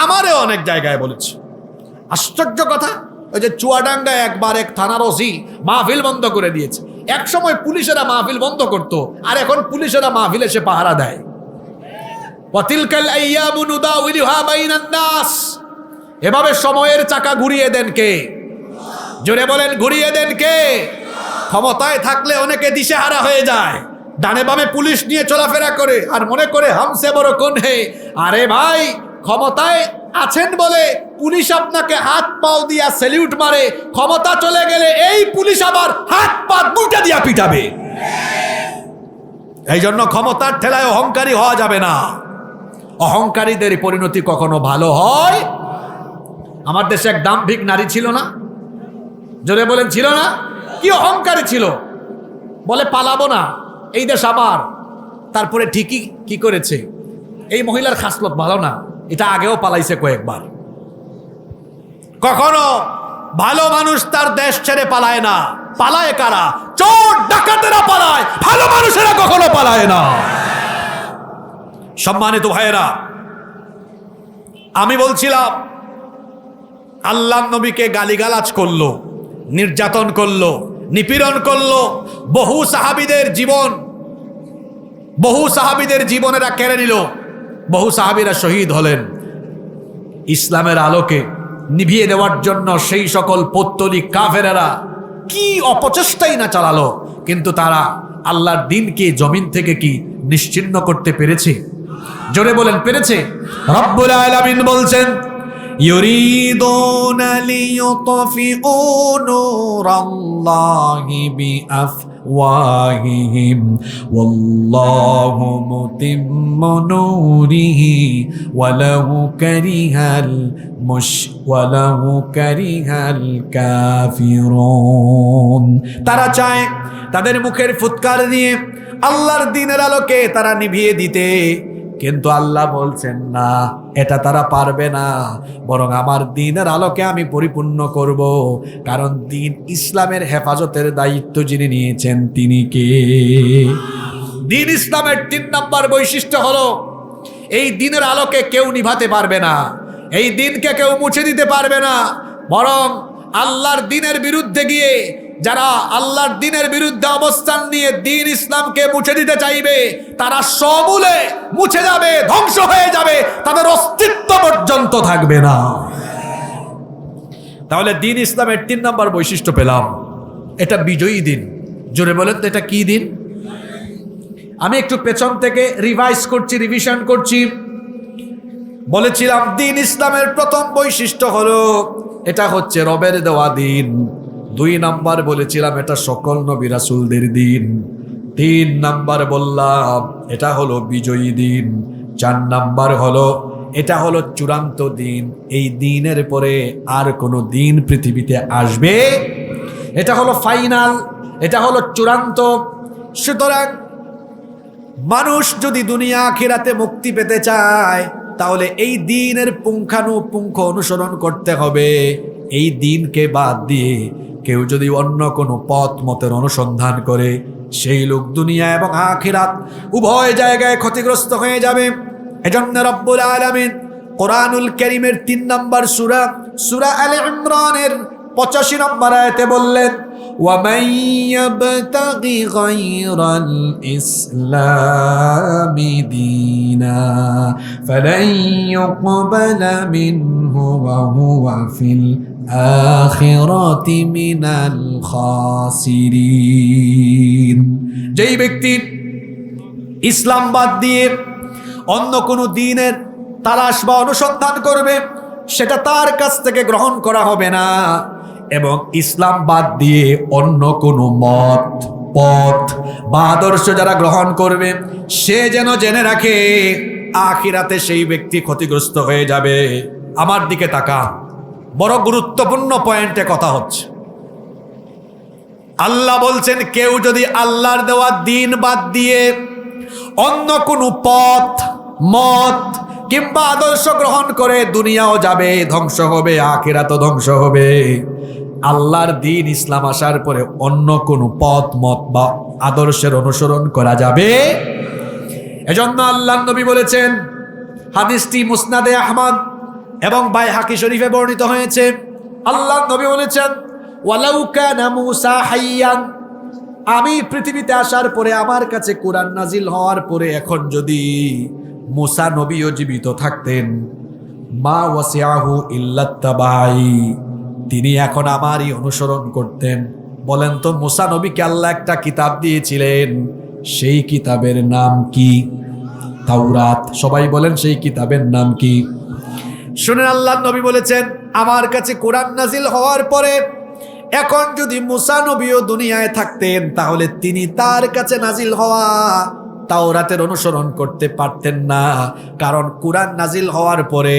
[SPEAKER 1] আমারও অনেক জায়গায় বলেছি। আশ্চর্য কথা, ওই যে চুয়াডাঙ্গায় একবার এক থানার ওসি মাহফিল বন্ধ করে দিয়েছে। এক সময় পুলিশেরা মাহফিল বন্ধ করতো, আর এখন পুলিশেরা মাহফিল এসে পাহারা দেয়। ওয়াতিলকাল আইয়ামু নুদাউলিহা বাইনান নাস। এভাবে সময়ের চাকা ঘুরিয়ে দেন কে? জোরে বলেন, ঘুরিয়ে দেন কে? ক্ষমতায় থাকলে অনেকে দিশেহারা হয়ে যায়, ডানে বামে পুলিশ নিয়ে চলাফেরা করে আর মনে করে হামসে বড় কোন হে। আরে ভাই, ক্ষমতায় আছেন বলে পুলিশ আপনাকে হাত পাও দিয়া স্যালিউট মারে, ক্ষমতা চলে গেলে এই পুলিশ আবার হাত পা দুটা দিয়া পিটাবে। এই জন্য ক্ষমতার ঠেলায় অহংকারী হওয়া যাবে না। অহংকারীদের পরিণতি কখনো ভালো হয়। আমার দেশে এক দাম্ভিক নারী ছিল না? জোরে বলেন, ছিল না? কি অহংকারী ছিল, বলে পালাবো না, এই দেশ আমার। তারপরে ঠিকই কি করেছে, এই মহিলার খাসলত ভালো না, এটা আগেও পালাইছে কয়েকবার। কখনো ভালো মানুষ তার দেশ ছেড়ে পালায় না। পালায় কারা? চোর ডাকাতেরা পালায়, ভালো মানুষেরা কখনো পালায় না। সম্মানিত ভাইয়েরা, আমি বলছিলাম আল্লাহর নবীকে গালিগালাজ করলো, নির্যাতন করলো, নিপীড়ন করলো, বহু সাহাবীদের জীবনেরা কেড়ে নিল, বহু সাহাবীরা শহীদ হলেন। ইসলামের আলোকে নিভিয়ে দেওয়ার জন্য সেই সকল পৌত্তলিক কাফেরেরা কি অপচেষ্টাই না চালালো, কিন্তু তারা আল্লাহর দ্বীনকে জমিন থেকে কি নিশ্চিহ্ন করতে পেরেছে? জোরে বলেন, পেরেছে? রব্বুল আলামিন বলছেন, ইউরিদুনা লিইউতফিউ নূরাল্লাহি বিআফওয়াহিহিম ওয়াল্লাহু মুতিম্মু নূরিহি ওয়ালাউ কারিহাল কাফিরুন। তারা চায় তাদের মুখের ফুৎকার দিয়ে আল্লাহর দ্বীনের আলোকে তারা নিভিয়ে দিতে, কিন্তু আল্লাহ বলছেন না, এটা তারা পারবে না, বরং আমার দ্বীনের আলোকে আমি পরিপূর্ণ করব। কারণ দ্বীন ইসলামের হেফাজতের দায়িত্ব যিনি নিয়েছেন তিনি কে? দ্বীন ইসলামের 3 নম্বর বৈশিষ্ট্য হলো এই দ্বীনের আলোকে কেউ নিভাতে পারবে না, এই দ্বীনকে কেউ মুছে দিতে পারবে না, বরং আল্লাহর দ্বীনের বিরুদ্ধে গিয়ে যারা আল্লাহর দ্বীনের বিরুদ্ধে অবস্থান নিয়ে দ্বীন ইসলামকে মুছে দিতে চাইবে, তারা সমূলে মুছে যাবে, ধ্বংস হয়ে যাবে, তাদের অস্তিত্ব পর্যন্ত থাকবে না। তাহলে দ্বীন ইসলামের 3 নম্বর বৈশিষ্ট্য পেলাম, এটা বিজয়ী দিন। জোরে বলেন তো, এটা কি দিন? আমি একটু পেছন থেকে রিভিশন করছি। বলেছিলাম দ্বীন ইসলামের প্রথম বৈশিষ্ট্য হলো এটা হচ্ছে রবের দেওয়া দিন। 2 নাম্বার বলেছিলাম এটা সকল নবী রাসূলদের দিন। 3 নাম্বার বললাম এটা হলো বিজয়ী দিন। 4 নাম্বার হলো এটা হলো চূড়ান্ত দিন। এই দিনের পরে আর কোনো দিন পৃথিবীতে আসবে, এটা হলো ফাইনাল, এটা হলো চূড়ান্ত। সুতরাং মানুষ যদি দুনিয়া আখিরাতে মুক্তি পেতে চায়, তাহলে এই দিনের পুঙ্খানুপুঙ্খ অনুসরণ করতে হবে। এই দিনকে বাদ দিয়ে কেউ যদি অন্য কোনো পথ মতের অনুসন্ধান করে, সেই লোক দুনিয়া এবং আখিরাত উভয় জায়গায় ক্ষতিগ্রস্ত হয়ে যাবে। এজন্য রব্বুল আলামিন কোরআনুল কারীমের 3 নম্বর সূরা আলে ইমরানের 85 নম্বর আয়াতে বললেন, وَمَن يَبْتَغِ غَيْرَ الْإِسْلَامِ دِينًا فَلَن يُقْبَلَ مِنْهُ وَهُوَ فِي الْآخِرَةِ مِنَ الْخَاسِرِينَ। যেই ব্যক্তি ইসলাম বাদ দিয়ে অন্য কোনো দ্বীনের তালাশ বা অনুসন্ধান করবে, সেটা তার কাছ থেকে গ্রহণ করা হবে না। এবং ইসলাম বাদ দিয়ে অন্য কোনো মত, পথ বা আদর্শ যারা গ্রহণ করবে, সে যেন জেনে রাখে আখিরাতে সেই ব্যক্তি ক্ষতিগ্রস্ত হয়ে যাবে। আমার দিকে তাকা, বড় গুরুত্বপূর্ণ পয়েন্টে কথা হচ্ছে। আল্লাহ বলছেন কেউ যদি আল্লাহর দেওয়া দ্বীন বাদ দিয়ে অন্য কোনো পথ, মত কিংবা আদর্শ গ্রহণ করে, দুনিয়াও যাবে, ধ্বংস হবে, আখিরাতও ধ্বংস হবে। আল্লাহর দ্বীন ইসলাম আসার পরে অন্য কোনো পথ, মত বা আদর্শের অনুসরণ করা যাবে। এজন্য আল্লাহর নবী বলেছেন, হাদিসটি মুসনাদে আহমদ এবং বাইহাকি শরীফে বর্ণিত হয়েছে। আল্লাহর নবী বলেছেন, ওয়ালাউ কানা মূসা হাইয়ান, আমি পৃথিবীতে আসার পরে, আমার কাছে কোরআন নাজিল হওয়ার পরে এখন যদি মূসা নবীও জীবিত থাকতেন, মা ওয়াসিআহু ইল্লাত্তাবাই, তিনি এখন আমারই অনুসরণ করতেন। বলেন তো, মূসা নবীকে আল্লাহ একটা কিতাব দিয়েছিলেন, সেই কিতাবের নাম কি? তাওরাত। সবাই বলেন সেই কিতাবের নাম কি? শুনেন, আল্লাহর নবী বলেছেন, আমার কাছে কোরআন নাজিল হওয়ার পরে এখন যদি মুসা নবীও দুনিয়ায় থাকতেন তাহলে তিনি তার কাছে নাজিল হওয়া তাওরাতের অনুসরণ করতে পারতেন না। কারণ কোরআন নাজিল হওয়ার পরে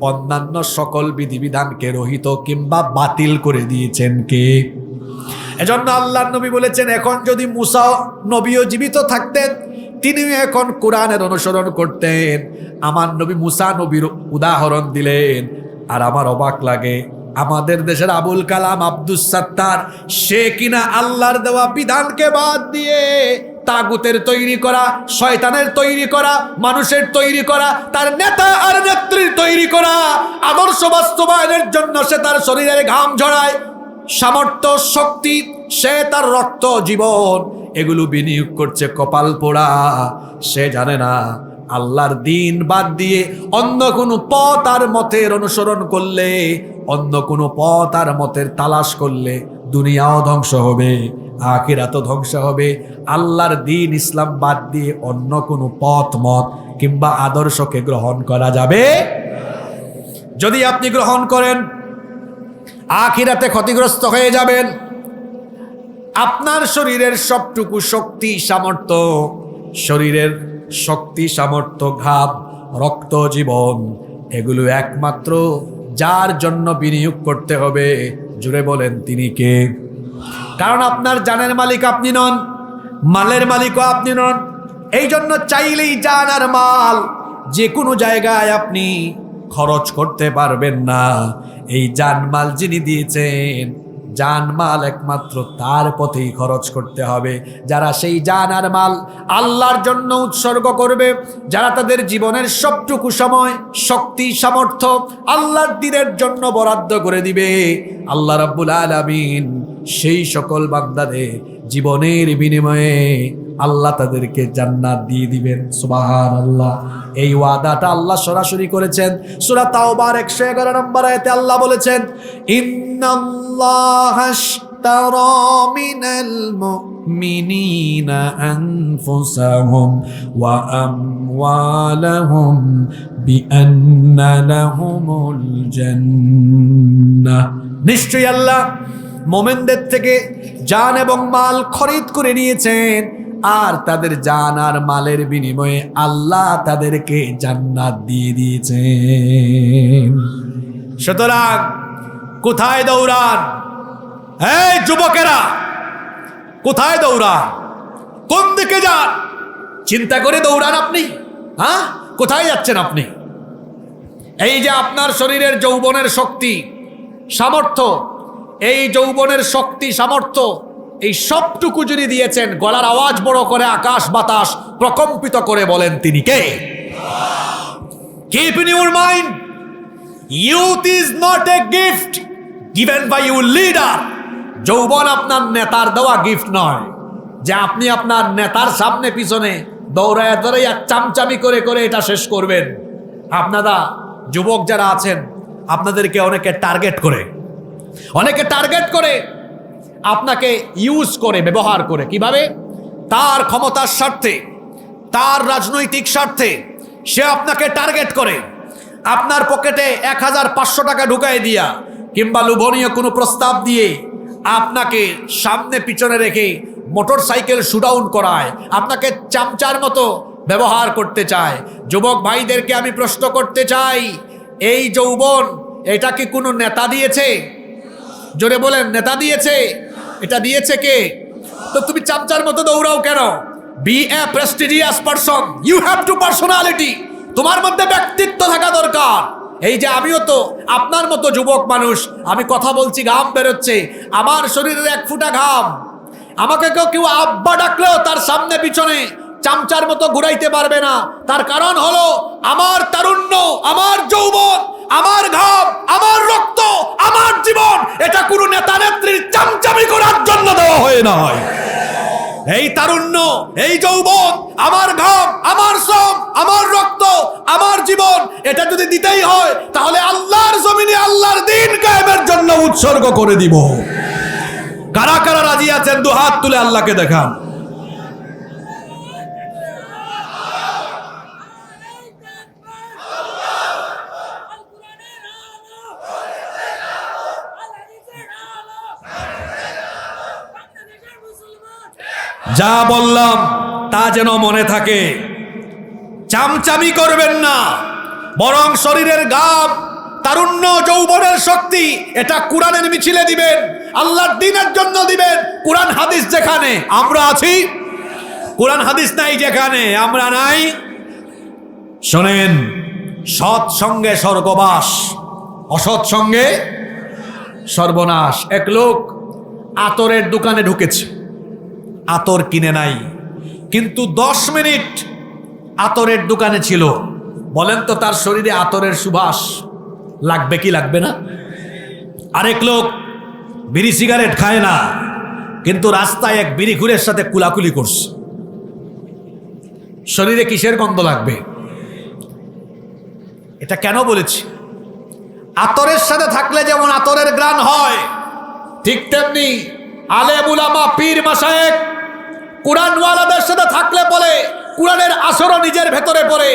[SPEAKER 1] অন্যান্য সকল বিধিবিধানকে রহিত কিংবা বাতিল করে দিয়েছেন কে? এজন্য আল্লাহর নবী বলেছেন, এখন যদি মুসা নবীও জীবিত থাকতেন তিনিও এখন কোরআনের অনুসরণ করতেন। আমার নবী মুসা নবীর উদাহরণ দিলেন। আর আমার অবাক লাগে, আমাদের দেশের আবুল কালাম আব্দুস সাত্তার, সে কিনা আল্লাহর দেওয়া বিধানকে বাদ দিয়ে তাগুতের তৈরি করা, শয়তানের তৈরি করা, মানুষের তৈরি করা, তার নেতা আর নেত্রীর তৈরি করা আদর্শ বাস্তবায়নের জন্য সে তার শরীরের ঘাম ঝরায়, সামর্থ্য শক্তি, সে তার রক্ত জীবন এগুলো বিনিয়োগ করছে কপাল পোড়া। সে জানে না আল্লাহর দিন বাদ দিয়ে অন্য কোনো পথ আর মতের অনুসরণ করলে, অন্য কোনো পথ আর মতের তালাশ করলে দুনিয়াও ধ্বংস হবে, আখিরাতও ধ্বংস হবে। আল্লাহর দিন ইসলাম বাদ দিয়ে অন্য কোনো পথ মত কিংবা আদর্শকে গ্রহণ করা যাবে। যদি আপনি গ্রহণ করেন আখিরাতে ক্ষতিগ্রস্ত হয়ে যাবেন। আপনার শরীরের সবটুকু শক্তি সামর্থ্য, শরীরের শক্তি সামর্থ্য, ঘাম, রক্ত, জীবন এগুলো একমাত্র যার জন্য বিনিয়োগ করতে হবে, জুড়ে বলেন তিনি কে? কারণ আপনার জানের মালিক আপনি নন, মালের মালিকও আপনি নন। এই জন্য চাইলেই জান আর মাল যে কোনো জায়গায় আপনি খরচ করতে পারবেন না। এই জানমাল যিনি দিয়েছেন, জানমাল একমাত্র তার পথেই খরচ করতে হবে। যারা সেই জান আর মাল আল্লাহর জন্য উৎসর্গ করবে, যারা তাদের জীবনের সবটুকু সময়, শক্তি, সামর্থ্য আল্লাহর দ্বীনের জন্য বরাদ্দ করে দিবে, আল্লাহ রাব্বুল আলামিন সেই সকল বান্দাদের জীবনের বিনিময়ে আল্লাহ তাদেরকে জান্নাত দিয়ে দিবেন। সুবহানাল্লাহ। এই ওয়াদাটা আল্লাহ সরাসরি করেছেন। সূরা তাওবার 111 নম্বর আয়াতে আল্লাহ বলেছেন, ইন্নাল্লাহা আশতারা মিনাল মুমিনিনা আনফুসাহুম ওয়া আমওয়ালাহুম বিআন্না লাহুমুল জান্নাহ। নিশ্চয়ই আল্লাহ মুমিনদের থেকে জান এবং মাল খরিদ করে নিয়েছেন, আর তাদের জান আর মালের বিনিময়ে আল্লাহ তাদেরকে জান্নাত দিয়ে দিয়েছেন। সুতরাং কোথায় দৌড়ান? এই যুবকেরা, কোথায় দৌড়ান? কোন দিকে যান? চিন্তা করে দৌড়ান আপনি। হ্যাঁ, কোথায় যাচ্ছেন আপনি? এই যে আপনার শরীরের যৌবনের শক্তি, সামর্থ্য, এই যৌবনের শক্তি, সামর্থ্য, এই সবটুকু যদি দিয়েছেন, গলার আওয়াজ বড় করে আকাশ বাতাস প্রকম্পিত করে বলেন তিনি কে? Keep in your mind, youth is not a gift given by your leader. যৌবন আপনার নেতার দেওয়া গিফট নয় যে আপনি আপনার নেতার সামনে পিছনে দৌড়ায় দৌড়াইয়া চামচামি করে করে এটা শেষ করবেন। আপনারা যুবক যারা আছেন, আপনাদেরকে অনেকে টার্গেট করে আপনাকে ইউজ করে, ব্যবহার করে। কিভাবে? তার ক্ষমতার স্বার্থে, তার রাজনৈতিক স্বার্থে সে আপনাকে টার্গেট করে। আপনার পকেটে 1500 টাকা ঢুকাই দিয়া কিংবা লোভনীয় কোনো প্রস্তাব দিয়ে আপনাকে সামনে পিছনে রেখে মোটর সাইকেল শুডাউন করায়, আপনাকে চামচার মতো ব্যবহার করতে চায়। যুবক ভাইদেরকে আমি প্রশ্ন করতে চাই, এই যৌবন এটা কি কোনো নেতা দিয়েছে? জোরে বলেন, নেতা দিয়েছে? এটা দিয়েছে কে? তো তুমি চামচার মতো দৌড়াও কেন? Be a prestigious person, you have to personality. তোমার মধ্যে ব্যক্তিত্ব থাকা দরকার। এই যে আমিও তো আপনার মতো যুবক মানুষ, আমি কথা বলছি, ঘাম বেরোচ্ছে, আমার শরীরের এক ফোঁটা ঘাম। আমাকে কেউ আব্বা ডাকলেও তার সামনে পিছনে চামচার মতো ঘুরাইতে পারবে না। তার কারণ হলো আমার তারুণ্য, আমার যৌবন, আমার ঘাম, আমার রক্ত, আমার জীবন, এটা কোনো নেতা নেত্রীর চামচামি করার জন্য দেওয়া হয় নয়। এই তারুণ্য, এই যৌবন, আমার ঘাম, আমার শ্রম, আমার রক্ত, আমার জীবন, এটা যদি দিতেই হয় তাহলে আল্লাহর জমিনে আল্লাহর দ্বীন কায়েমের জন্য উৎসর্গ করে দিব। কারা কারা রাজি আছেন? দু হাত তুলে আল্লাহকে দেখান। যা বললাম তা যেন মনে থাকে। চামচামি করবেন না, বরং শরীরের গাম, তারুণ্য, যৌবনের শক্তি এটা কোরআনের মিছিলে দিবেন, আল্লাহর দ্বীনের জন্য দিবেন। কোরআন হাদিস যেখানে আমরা আছি, কোরআন হাদিস নাই যেখানে আমরা নাই। শোনেন, সৎ সঙ্গে স্বর্গবাস, অসৎ সঙ্গে সর্বনাশ। এক লোক আতরের দোকানে ঢুকেছে, আতর কিনে নাই, কিন্তু 10 মিনিট আতরের দোকানে ছিল। বলেন তো তার শরীরে আতরের সুবাস লাগবে কি লাগবে না? আরেক লোক বিড়ি সিগারেট খায় না, কিন্তু রাস্তায় এক বিড়িখুরের সাথে কুলাকুলি করছে, শরীরে কিসের গন্ধ লাগবে? এটা কেন বলেছি? আতরের সাথে থাকলে যেমন আতরের গ্রাণ হয়, ঠিক তেমনি আলেম উলামা পীর মাশায়েখ কুরআনওয়ালাদের সাথে থাকলে পরে কুরআনের আসরও নিজের ভেতরে পড়ে।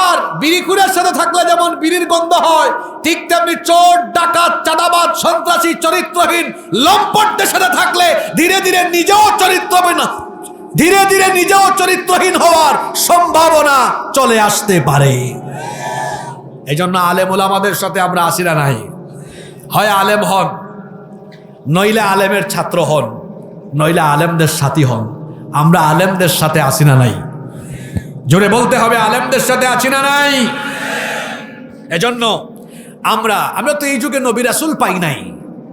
[SPEAKER 1] আর বিড়িখুরের সাথে থাকলে যেমন বিড়ির গন্ধ হয়, ঠিক তেমনি চোর, ডাকাত, চাঁদাবাজ, সন্ত্রাসী, চরিত্রহীন লম্পটদের সাথে থাকলে ধীরে ধীরে নিজেও চরিত্রহীন হওয়ার সম্ভাবনা চলে আসতে পারে। এই জন্য আলেম উলামাদের সাথে আমরা আসি না নাই। হয় আলেম হন, নইলে আলেমের ছাত্র হন, নইলে আলেমদের সাথী হন। আমরা আলেমদের সাথে আসি না নাই? জোরে বলতে হবে, আলেমদের সাথে আছি না নাই? এজন্য আমরা তো এই যুগে নবী রাসূল পাই নাই,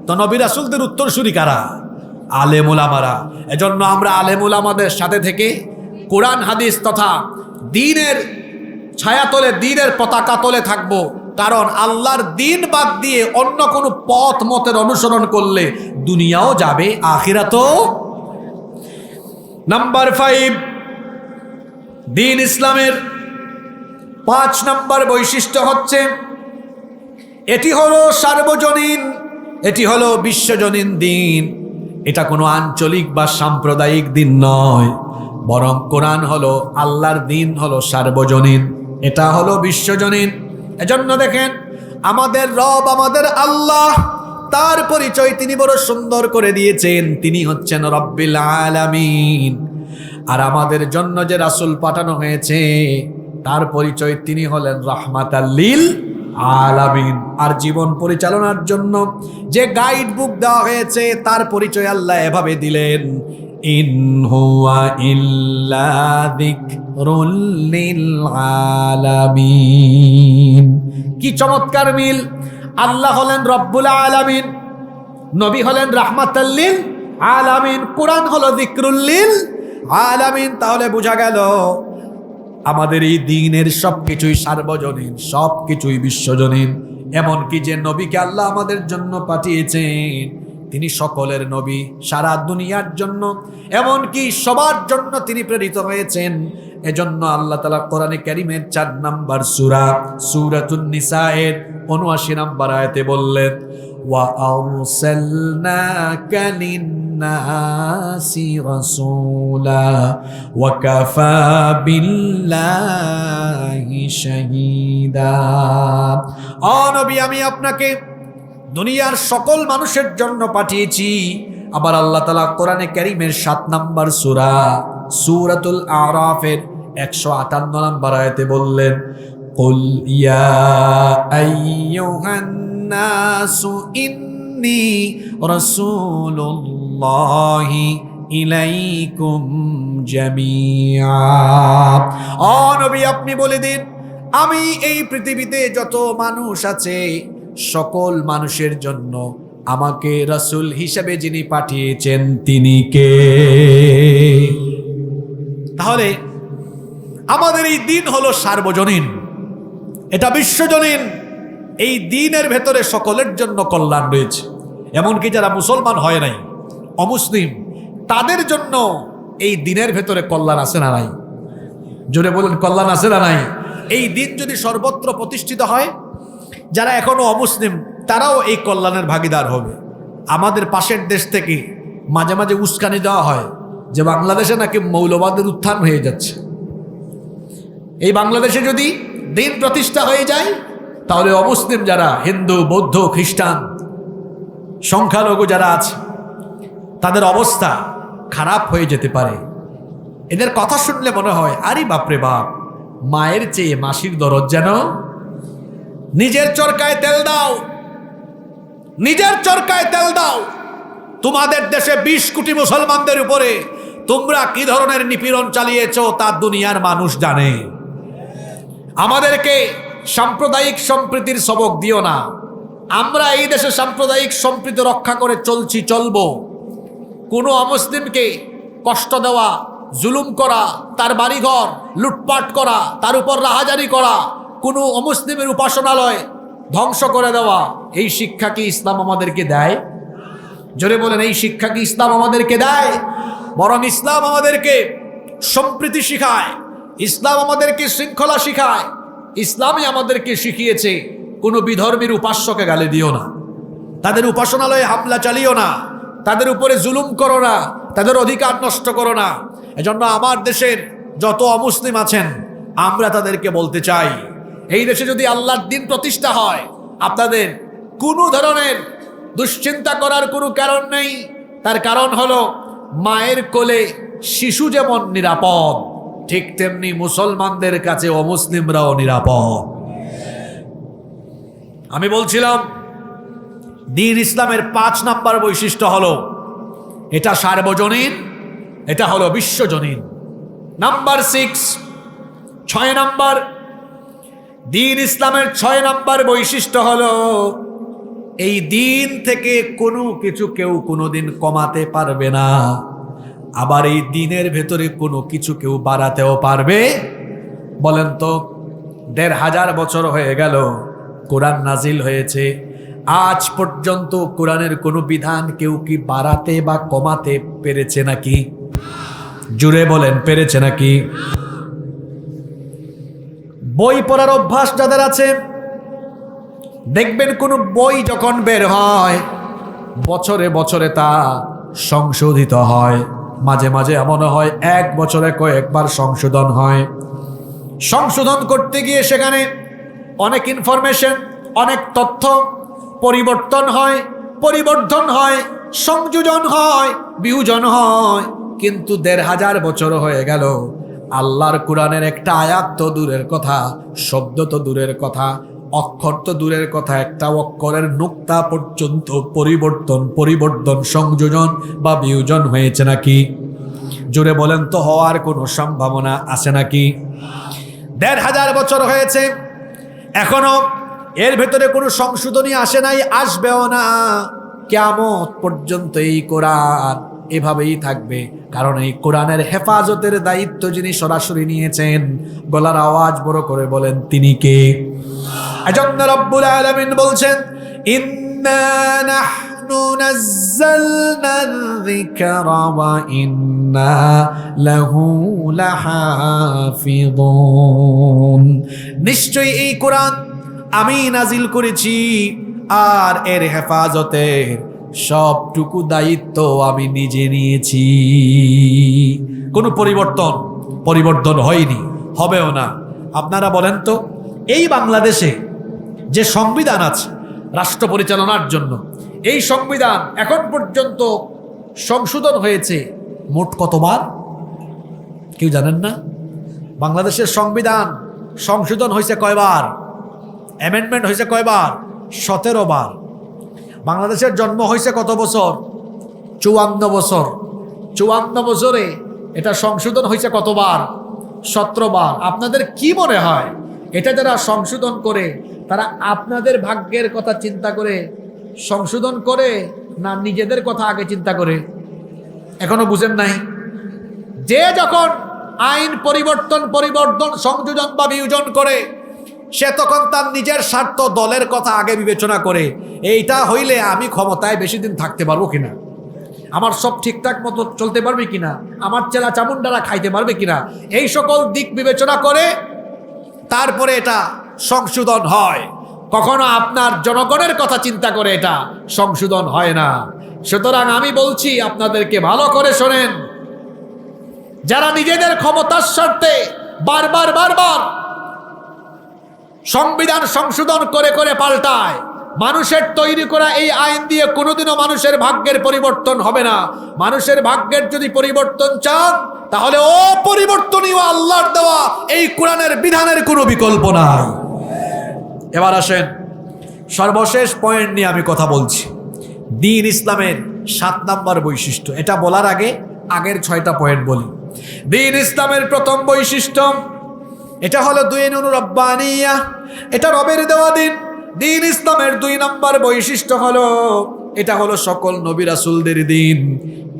[SPEAKER 1] তো নবী রাসূলদের উত্তরসূরি কারা? আলেম উলামারা। এজন্য আমরা আলেম উলামাদের সাথে থেকে কোরআন হাদিস তথা দ্বীনের ছায়াতলে, দ্বীনের পতাকা তলে থাকব। কারণ আল্লাহর দ্বীন বাদ দিয়ে অন্য কোনো পথ মতের অনুসরণ করলে দুনিয়াও যাবে, আখিরাতও। নাম্বার 5, দ্বীন ইসলামের 5 নম্বর বৈশিষ্ট্য হচ্ছে এটি হলো সার্বজনীন, এটি হলো বিশ্বজনীন দ্বীন। এটা কোনো আঞ্চলিক বা সাম্প্রদায়িক দ্বীন নয়, বরং কোরআন হলো আল্লাহর দ্বীন, হলো সার্বজনীন, এটা হলো বিশ্বজনীন। এজন্য দেখেন, আমাদের রব, আমাদের আল্লাহ, তার পরিচয় তিনি বড় সুন্দর করে দিয়েছেন। তিনি হচ্ছেন রব্বিল আলামিন। আর আমাদের জন্য যে রাসূল পাঠানো হয়েছে, তার পরিচয় তিনি হলেন রাহমাতাল লিল আলামিন। আর জীবন পরিচালনার জন্য যে গাইড বুক দেওয়া হয়েছে, তার পরিচয় আল্লাহ এভাবে দিলেন, ইন হুয়া ইল্লা যিকরুল লিল আলামিন। কি চমৎকার মিল! আল্লাহ হলেন রব্বুল আলামিন, নবী হলেন রাহমাতাল লিল আলামিন, কোরআন হলো যিকরুল লিল আলামিন। তাহলে বোঝা গেল আমাদের এই দ্বীনের সবকিছুই সার্বজনীন, সবকিছুই বিশ্বজনীন। এমনকি যে নবীকে আল্লাহ আমাদের জন্য পাঠিয়েছেন, তিনি সকলের নবী, সারা দুনিয়ার জন্য, এমনকি সবার জন্য তিনি প্রেরিত হয়েছেন। এজন্য আল্লাহ তাআলা কোরআনে কারীমের 4 নম্বর সূরা, সূরাতুন নিসায়ের ৭৯ নম্বর আয়াতে বললেন, ওয়া আরসালনাকা লিন্নাসি রাসূলা ওয়া কাফা বিল্লাহি শাহীদা। ও নবী, আমি আপনাকে দুনিয়ার সকল মানুষের জন্য পাঠিয়েছি। আবার আল্লাহ তাআলা কোরআনে কারীমের 7 নম্বর সূরা, সূরাতুল আরাফের 158 নম্বর আয়াতে বললেন, কুল ইয়া আইয়ুহান নাসু ইন্নী রাসূলুল্লাহি ইলাইকুম জামিআ। ও নবী, আপনি বলে দিন, আমি এই পৃথিবীতে যত মানুষ আছে, সকল মানুষের জন্য আমাকে রাসূল হিসেবে যিনি পাঠিয়েছেন তিনি কে? তাহলে আমাদের এই দ্বীন হলো সার্বজনীন, এটা বিশ্বজনীন। এই দ্বীনের ভেতরে সকলের জন্য কল্যাণ রয়েছে। এমনকি যারা মুসলমান হয় নাই, অমুসলিম, তাদের জন্য এই দ্বীনের ভেতরে কল্যাণ আছে না নাই? জোরে বলেন, কল্যাণ আছে না নাই? এই দ্বীন যদি সর্বত্র প্রতিষ্ঠিত হয়, যারা এখনো অমুসলিম তারাও এই কল্যাণের ভাগীদার হবে। আমাদের পাশের দেশ থেকে মাঝে মাঝে উস্কানি দেওয়া হয় যে বাংলাদেশে নাকি মৌলবাদের উত্থান হয়ে যাচ্ছে। এই বাংলাদেশে যদি দ্বীন প্রতিষ্ঠা হয়ে যায়, তাহলে অমুসলিম যারা হিন্দু, বৌদ্ধ, খ্রিস্টান, সংখ্যালঘু যারা আছে, তাদের অবস্থা খারাপ হয়ে যেতে পারে। এদের কথা শুনলে মনে হয় আরে বাপরে বাপ, মায়ের চেয়ে মাসির দরদ যেন। নিজের চরকায় তেল দাও, নিজের চরকায় তেল দাও। তোমাদের দেশে 20 কোটি মুসলমানদের উপরে তোমরা কি ধরনের নিপীড়ন চালিয়েছো তা দুনিয়ার মানুষ জানে। আমাদেরকে সাম্প্রদায়িক সম্প্রীতির সবক দিও না। আমরা এই দেশে সাম্প্রদায়িক সম্প্রীতি রক্ষা করে চলছি, চলবো। কোনো অমুসলিমকে কষ্ট দেওয়া, জুলুম করা, তার বাড়িঘর লুটপাট করা, তার উপর রাহাজারি করা, কোনো অমুসলিমের উপাসনালয় ধ্বংস করে দেওয়া, এই শিক্ষা কি ইসলাম আমাদেরকে দেয়? জোরে বলেন, এই শিক্ষা কি ইসলাম আমাদেরকে দেয়? বরং ইসলাম আমাদেরকে সম্প্রীতি শিখায়, ইসলাম আমাদেরকে শৃঙ্খলা শিখায়। ইসলামই আমাদেরকে শিখিয়েছে কোনো বিধর্মীর উপাস্যকে গালি দিও না, তাদের উপাসনালয়ে হামলা চালিও না, তাদের উপরে জুলুম করো না, তাদের অধিকার নষ্ট করো না। এজন্য আমার দেশের যত অমুসলিম আছেন আমরা তাদেরকে বলতে চাই, এই দেশে যদি আল্লাহর দ্বীন প্রতিষ্ঠা হয় আপনাদের কোনো ধরনের দুশ্চিন্তা করার কোনো কারণ নেই। তার কারণ হলো মায়ের কোলে শিশু যেমন নিরাপদ, ঠিক তেমনি মুসলমানদের কাছে অমুসলিমরাও নিরাপদ। আমি বলছিলাম দ্বীন ইসলামের 5 নাম্বার বৈশিষ্ট্য হলো এটা সার্বজনীন, এটা হলো বিশ্বজনীন। নাম্বার 6 নাম্বার দ্বীন ইসলামের 6 নাম্বার বৈশিষ্ট্য হলো এই দ্বীন থেকে কোনো কিছু কেউ কোনোদিন কমাতে পারবে না, আবার এই দ্বীনের ভেতরে কোনো কিছু কেউ বাড়াতেও পারবে। বলেন তো, 1500 বছর হয়ে গেল কোরআন নাজিল হয়েছে, আজ পর্যন্ত কোরআনের কোনো বিধান কেউ কি বাড়াতে বা কমাতে পেরেছে নাকি? জুড়ে বলেন, পেরেছে নাকি? বই পড়ার অভ্যাস যাদের আছে দেখবেন কোনো বই যখন বের হয় বছরে বছরে তা সংশোধিত হয়, মাঝে মাঝে এমন হয় 1 বছরে কয়েকবার সংশোধন হয়। সংশোধন করতে গিয়ে সেখানে অনেক ইনফরমেশন, অনেক তথ্য পরিবর্তন হয়, পরিবর্ধন হয়, সংযোজন হয়, বিয়োজন হয়। কিন্তু 1500 বছর হয়ে গেল, আল্লাহর কোরআনের একটা আয়াত তো দূরের কথা, শব্দ তো দূরের কথা, অক্ষর তো দূরের কথা, একটা অক্ষরের নুক্তা পর্যন্ত পরিবর্তন সংযোজন বা বিয়োজন হয়েছে নাকি? জোরে বলেন তো, হওয়ার কোনো সম্ভাবনা আছে নাকি? 1500 বছর হয়েছে, এখনো এর ভেতরে কোনো সংশোধনী আসে নাই, আসবেও না। কিয়ামত পর্যন্ত এই কোরআন এভাবেই থাকবে, কারণ এই কোরআনের হেফাজতের দায়িত্ব যিনি সরাসরি নিয়েছেন, গলার আওয়াজ বড় করে বলেন তিনি কে? এজন্য রব্বুল আলামিন বলছেন, ইন্না নাহনু নাযালনা যিকরা ওয়া ইন্না লাহু লাহাফিযুন। নিশ্চয়ই এই কোরআন আমি নাজিল করেছি, আর এর হেফাজতের সবটুকু দায়িত্ব আমি নিজে নিয়েছি। কোনো পরিবর্তন হয়নি, হবেও না। আপনারা বলেন তো, এই বাংলাদেশে যে সংবিধান আছে রাষ্ট্র পরিচালনার জন্য, এই সংবিধান এখন পর্যন্ত সংশোধন হয়েছে মোট কতবার? কেউ জানেন না? বাংলাদেশের সংবিধান সংশোধন হয়েছে কয়বার? অ্যামেন্ডমেন্ট হয়েছে কয়বার? 17 বার। বাংলাদেশের জন্ম হয়েছে কত বছর? 54 বছর। 54 বছরে এটা সংশোধন হয়েছে কতবার? 17 বার। আপনাদের কি মনে হয় এটা যারা সংশোধন করে তারা আপনাদের ভাগ্যের কথা চিন্তা করে সংশোধন করে, না নিজেদের কথা আগে চিন্তা করে? এখনো বুঝেন নাই? যে যখন আইন পরিবর্তন সংযোজন বা বিয়োজন করে, সে তখন তার নিজের স্বার্থ, দলের কথা আগে বিবেচনা করে, এইটা হইলে আমি ক্ষমতায় বেশি দিন থাকতে পারবো কিনা, আমার সব ঠিকঠাক মতো চলতে পারবে কিনা, আমার চেলা চামুন্ডারা খাইতে পারবে কিনা, এই সকল দিক বিবেচনা করে তারপরে এটা সংশোধন হয়। কখনো আপনার জনগণের কথা চিন্তা করে এটা সংশোধন হয় না। সুতরাং আমি বলছি আপনাদেরকে, ভালো করে শোনেন, যারা নিজেদের ক্ষমতার স্বার্থে বারবার সংবিধান সংশোধন করে পাল্টায়, মানুষের তৈরি করা এই আইন দিয়ে কোনোদিনও মানুষের ভাগ্যের পরিবর্তন হবে না। মানুষের ভাগ্যের যদি পরিবর্তন চান, তাহলে অপরিবর্তনীয় আল্লাহর দেওয়া এই কোরআনের বিধানের কোনো বিকল্প নাই। এবার আসেন সর্বশেষ পয়েন্ট নিয়ে আমি কথা বলছি, দ্বীন ইসলামের 7 নম্বর বৈশিষ্ট্য। এটা বলার আগে আগের 6টা পয়েন্ট বলি। দ্বীন ইসলামের প্রথম বৈশিষ্ট্য এটা হলো দীনুর রব্বানিয়া, এটা রবের দেওয়া দিন। দ্বীন ইসলামের 2 নম্বর বৈশিষ্ট্য হলো এটা হলো সকল নবী রাসূলদের দিন।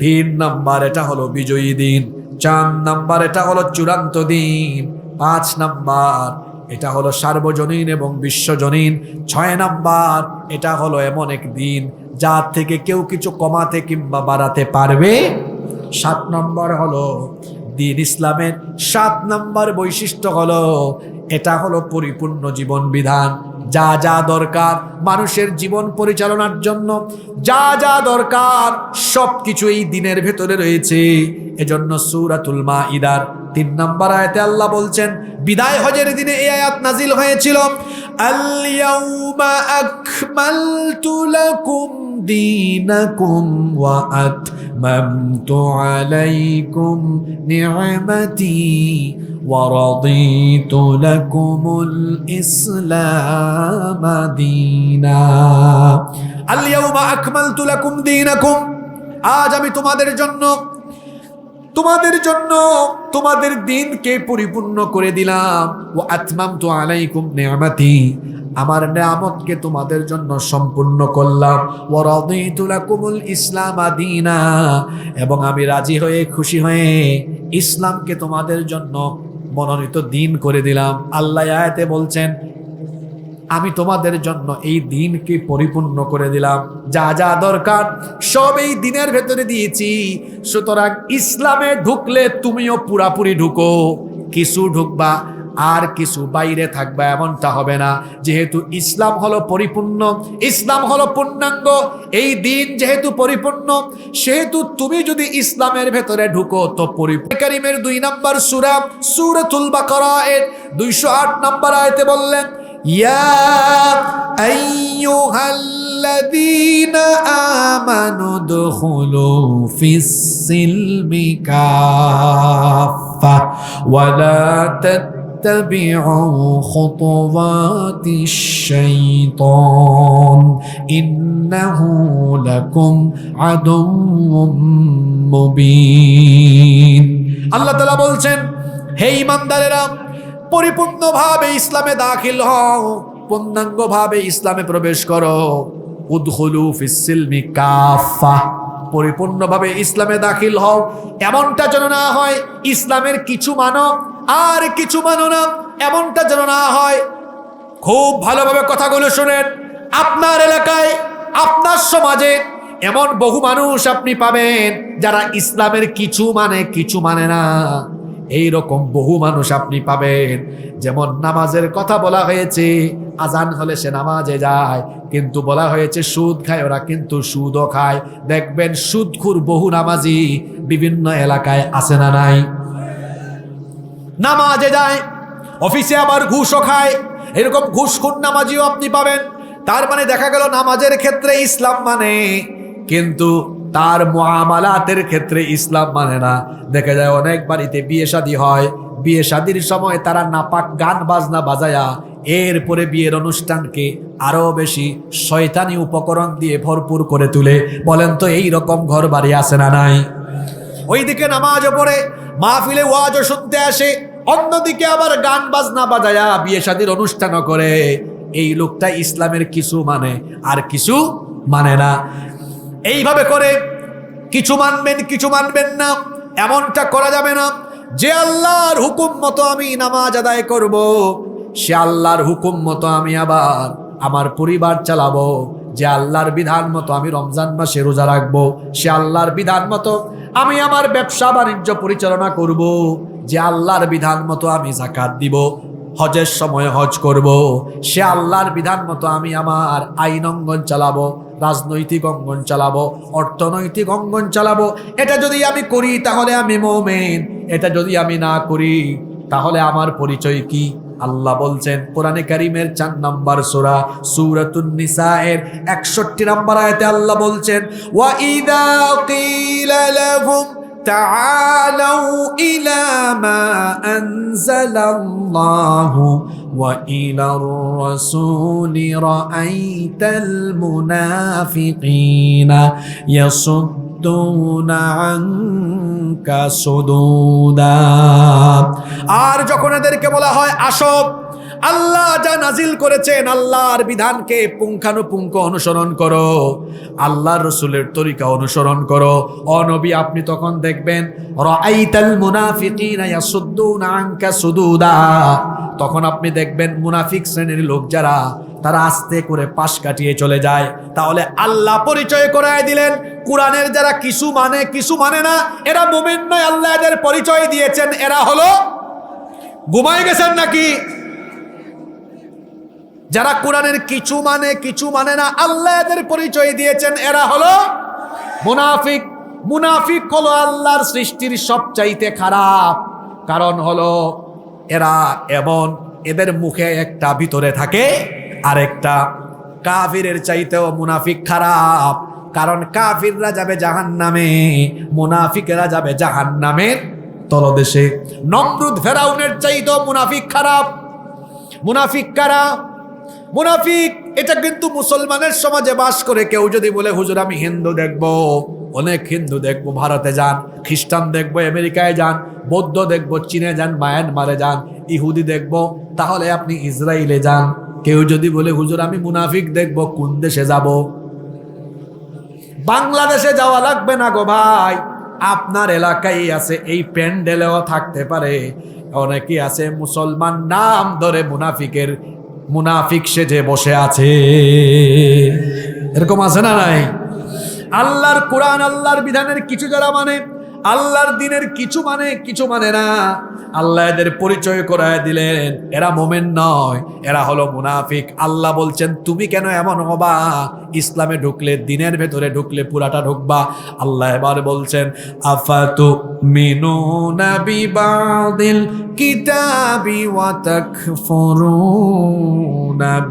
[SPEAKER 1] 3 নম্বর এটা হলো বিজয়ী দিন। 4 নম্বর এটা হলো চূড়ান্ত দিন। 5 নম্বর এটা হলো সার্বজনীন এবং বিশ্বজনীন। 6 নম্বর এটা হলো এমন এক দিন যার থেকে কেউ কিছু কমাতে কিংবা বাড়াতে পারবে। 7 নম্বর হলো দ্বীন ইসলামের 7 নম্বর বৈশিষ্ট্য হলো এটা হলো পরিপূর্ণ জীবন বিধান। যা যা দরকার মানুষের জীবন পরিচালনার জন্য, যা যা দরকার সবকিছু এই দিনের ভেতরে রয়েছে। এজন্য সূরাতুল মাইদার 3 নম্বর আয়াতে আল্লাহ বলছেন, বিদায় হজের দিনে এই আয়াত নাজিল হয়েছিল, আল ইয়াউমা আকমালতু লাকুম দীনাকুম ওয়া আতমামতু আলাইকুম নি'মাতি ওয়া রাদিতু লাকুমুল ইসলাম দীনা। আল ইয়াউমা আকমালতু লাকুম দীনাকুম, আজ আমি তোমাদের জন্য তোমাদের দিনকে পরিপূর্ণ করে দিলাম। ওয়া আতমামতু আলাইকুম নি'মাতি, আমার নিয়ামতকে তোমাদের জন্য সম্পূর্ণ করলাম। ওয়া রাদিতু লাকুমুল ইসলাম দীনা, এবং আমি রাজি হয়ে খুশি হয়ে ইসলামকে তোমাদের জন্য মনোনীত দিন করে দিলাম। আল্লাহ আয়াতে বলছেন, আমি তোমাদের জন্য এই দিনকে পরিপূর্ণ করে দিলাম, যা যা দরকার সব এই দিনের ভেতরে দিয়েছি। সুতরাং ইসলামে ঢুকলে তুমিও পুরাপুরি ঢুকো, কিছু ঢুকবা আর কিছু বাইরে থাকবা এমনটা হবে না। যেহেতু ইসলাম হলো পরিপূর্ণ, ইসলাম হলো পূর্ণাঙ্গ, এই দিন যেহেতু পরিপূর্ণ, সেহেতু তুমি যদি ইসলামের ভেতরে ঢুকো তো পরিপূর্ণ। কারীমের 2 নম্বর সূরা সূরাতুল বাকারা এর 208 নম্বর আয়াতে বললেন, ইয়া আইয়ুহাল্লাযীনা আমানু দুখুলু ফিস-সিলমি কাফা ওয়া লা তাত্তাবিউ খুতুওয়াতিশ শাইতান ইন্নাহু লাকুম আদুউম মুবিন। আল্লাহ তাআলা বলছেন, হে ঈমানদারেরা, পরিপূর্ণভাবে ইসলামে দাখিল হও, পূর্ণাঙ্গভাবে ইসলামে প্রবেশ করো। উদখুলু ফিস-সিলমি কাফা, পরিপূর্ণভাবে ইসলামে দাখিল হও। এমনটা যেন না হয় ইসলামের কিছু মানো আর কিছু মানো না, এমনটা যেন না হয়। খুব ভালোভাবে কথাগুলো শুনেন। আপনার এলাকায়, আপনার সমাজে এমন বহু মানুষ আপনি পাবেন যারা ইসলামের কিছু মানে কিছু মানে না। এই রকম বহু মানুষ আপনি পাবেন। যেমন নামাজের কথা বলা হয়েছে, আজান হলে সে নামাজে যায়, কিন্তু বলা হয়েছে সুদ খায়, ওরা কিন্তু সুদও খায়। দেখবেন সুদখোর বহু নামাজি বিভিন্ন এলাকায় আছে না নাই? নামাজে যায়, অফিসে আবার ঘুষও খায়, এরকম ঘুষখোর নামাজিও আপনি পাবেন। তার মানে দেখা গেল নামাজের ক্ষেত্রে ইসলাম মানে, কিন্তু তার মুআমালাতের ক্ষেত্রে ইসলাম মানে না। দেখা যায় অনেক বাড়িতে বিয়ে শাদী হয়, বিয়ে শাদীর সময় তারা নাপাক গান বাজনা বাজায়া এরপরে বিয়ের অনুষ্ঠানকে আরো বেশি শয়তানি উপকরণ দিয়ে ভরপুর করে তুলে। বলেন তো এই রকম ঘর বাড়ি আছে না নাই? ওইদিকে নামাজও পড়ে, মাহফিলে ওয়াজও শুনতে আসে, অন্যদিকে আবার গান বাজনা বাজায়া বিয়ে শাদীর অনুষ্ঠানও করে। এই লোকটা ইসলামের কিছু মানে আর কিছু মানে না। এইভাবে করে কিছু মানবেন কিছু মানবেন না, এমনটা করা যাবে না। যে আল্লাহর হুকুম মতো আমি নামাজ আদায় করব, সে আল্লাহর হুকুম মতো আমি আবার আমার পরিবার চালাবো। যে আল্লাহর বিধান মতো আমি রমজান মাসে রোজা রাখবো, সে আল্লাহর বিধান মতো আমি আমার ব্যবসা বাণিজ্য পরিচালনা করব। যে আল্লাহর বিধান মতো আমি যাকাত দিব, হজের সময় হজ করব, সে আল্লাহর বিধান মতো আমি আমার আইন অঙ্গন চালাবো, রাজনৈতিক অঙ্গন চালাবো, অর্থনৈতিক অঙ্গন চালাবো। এটা যদি আমি করি তাহলে আমি মুমিন, এটা যদি আমি না করি তাহলে আমার পরিচয় কি? আল্লাহ বলছেন কোরআনে কারীমের 4 নম্বর সূরা সূরাতুন নিসা এর 61 নম্বর আয়াতে আল্লাহ বলছেন, ওয়া ইযা কিলা লাহুম তাআলাউ ইলা মা আনজালাল্লাহু ওয়া ইলার রাসূলি রাআইতাল মুনাফিকিনা ইয়াসুদ্দুনা আনকা সুদুদা। আর যখন এদেরকে বলা হয় আসো, আল্লাহ যা নাজিল করেছেন আল্লাহর বিধানকে পুঙ্খানুপুঙ্খ অনুসরণ করো, আল্লাহর রাসূলের তরিকা অনুসরণ করো, ও নবী আপনি তখন দেখবেন রাআইতাল মুনাফিকিনা ইয়াসুদ্দুনা আনকা সুদুদা, তখন আপনি দেখবেন মুনাফিক শ্রেণীর লোক যারা তারা আস্তে করে পাশ কাটিয়ে চলে যায়। তাহলে আল্লাহ পরিচয় করায় দিলেন কোরআনের যারা কিছু মানে কিছু মানে না, এরা মুমিন নয়। আল্লাহ এদের পরিচয় দিয়েছেন এরা হলো, ঘুমায় গেছেন নাকি? যারা কোরআনের কিছু মানে কিছু মানে না, আল্লাহ এদের পরিচয় দিয়েছেন এরা হলো মুনাফিক। মুনাফিক হলো আল্লাহর সৃষ্টির সবচাইতে খারাপ, কারণ হলো এরা এমন, এদের মুখে একটা ভিতরে থাকে আরেকটা। কাফিরের চাইতেও মুনাফিক খারাপ, কারণ কাফিররা যাবে জাহান্নামে, মুনাফিকেরা যাবে জাহান্নামের তলদেশে। নমরুদ ফেরাউনের চাইতেও মুনাফিক খারাপ। মুনাফিক কারা? মুনাফিক এটা কিন্তু মুসলমানের সমাজে বাস করে কেউ যদি বলে হুজুর আমি হিন্দু দেখবো, অনেক হিন্দু দেখবো ভারতে যান, খ্রিস্টান দেখবো আমেরিকায় যান, বৌদ্ধ দেখবো চীনে যান, মায়ানমারে যান, ইহুদি দেখবো, তাহলে আপনি ইসরায়েলে যান। কেউ যদি বলে হুজুর আমি মুনাফিক দেখবো, কোন দেশে যাব? বাংলাদেশে যাওয়া লাগবে না গো ভাই, আপনার এলাকায় আছে, এই প্যান্ডেলেও থাকতে পারে। অনেকেই আছে মুসলমান নাম ধরে মুনাফিক সেজে বসে আছে, এরকম আছে না নাই? আল্লাহর কোরআন আল্লাহর বিধানের কিছু যারা মানে, আল্লাহর দিনের কিছু মানে কিছু মানে না, আল্লাহ এদের পরিচয় করায় দিলেন এরা মোমেন নয়, এরা হলো মুনাফিক। আল্লাহ বলছেন তুমি কেন এমন হবা? ইসলামে ঢুকলে, দিনের ভেতরে ঢুকলে পুরাটা ঢুকবা। আল্লাহ এবার বলছেন আফাতু মিনুনা বিবাদিল কিতাবি ওয়া তাকফুরুনা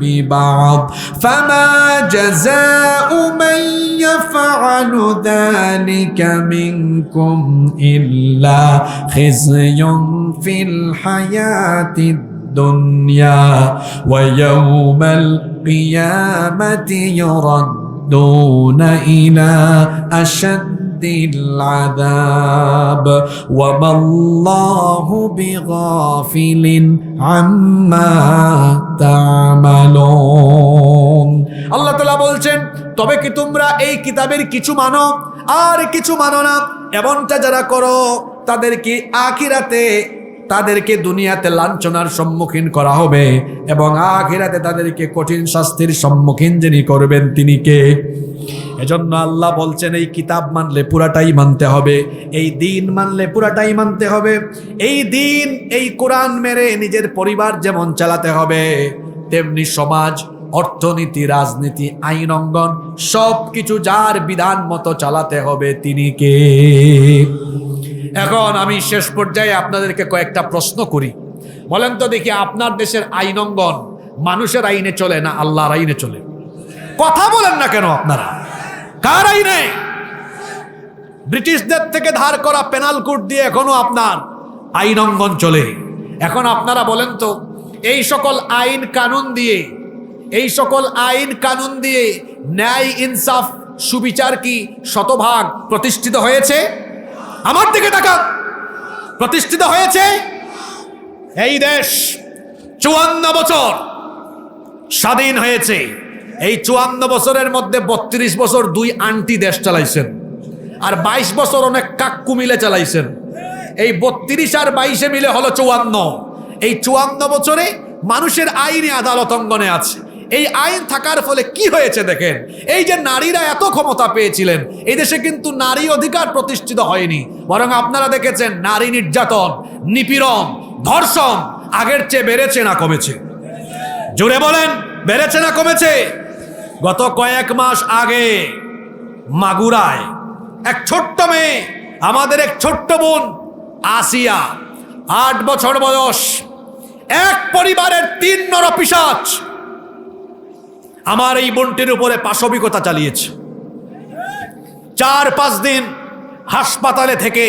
[SPEAKER 1] বিবাদ ফামা জাযাউ মান ইয়াফআলু যালিকা মিনকুম ইল্লা খিzyun ফিল হায়াতিদ দুনিয়া ওয়া ইয়াউমাল কিয়ামাতি ইউরাদ্দুনা ইলা আশাদ্দিল আযাব ওয়া মাল্লাহু বিগাফিলিন আম্মা তা'মালুন। আল্লাহ তাআলা বলছেন তবে কি তোমরা এই কিতাবের কিছু মানো আর কিছু মানো না? এমনটা যারা করো তাদেরকে আখিরাতে, তাদেরকে দুনিয়াতে লাঞ্ছনার সম্মুখীন করা হবে এবং আখিরাতে তাদেরকে কঠিন শাস্তির সম্মুখীন যিনি করবেন তিনি কে? এজন্য আল্লাহ বলছেন এই কিতাব মানলে পুরাটাই মানতে হবে, এই দিন মানলে পুরাটাই মানতে হবে। এই দিন, এই কোরআন মেরে নিজের পরিবার যেমন চালাতে হবে, তেমনি সমাজ, অর্থনীতি, রাজনীতি, আইন অঙ্গন সব কিছু যার বিধান মতো চালাতে হবে তিনি কে? এখন আমি শেষ পর্যায়ে আপনাদেরকে কয়েকটা প্রশ্ন করি। বলেন তো দেখি, আপনার দেশের আইন অঙ্গন মানুষের আইনে চলে না আল্লাহর আইনে চলে? কথা বলেন না কেন আপনারা? কার আইনে? ব্রিটিশদের থেকে ধার করা পেনাল কোড দিয়ে এখনো আপনার আইন অঙ্গন চলে। এখন আপনারা বলেন তো, এই সকল আইন কানুন দিয়ে, এই সকল আইন কানুন দিয়ে ন্যায়, ইনসাফ, সুবিচার কি শতভাগ প্রতিষ্ঠিত হয়েছে? আমার দিকে তাকান, প্রতিষ্ঠিত হয়েছে? এই দেশ 54 বছর স্বাধীন হয়েছে। এই 54 বছরের মধ্যে 32 বছর দুই আন্টি দেশ চালাইছেন, আর 22 বছর অনেক কাক্কু মিলে চালাইছেন। এই 32 আর 22 মিলে হলো 54। এই 54 বছরে মানুষের আইনে আদালত অঙ্গনে আছে। এই আইন থাকার ফলে কি হয়েছে দেখেন, এই যে নারীরা এত ক্ষমতা পেয়েছিলেন, এই দেশে কিন্তু নারী অধিকার প্রতিষ্ঠিত হয়নি, বরং আপনারা দেখেছেন নারী নির্যাতন, নিপীড়ন, ধর্ষণ আগের চেয়ে বেড়েছে না কমেছে? জোরে বলেন, বেড়েছে না কমেছে? গত কয়েক মাস আগে মাগুরায় এক ছোট্ট মেয়ে, আমাদের এক ছোট্ট বোন আসিয়া, 8 বছর বয়স, এক পরিবারের 3 নরপিশাচ আমার এই বোনটির উপরে পাশবিকতা চালিয়েছে। 4-5 দিন হাসপাতালে থেকে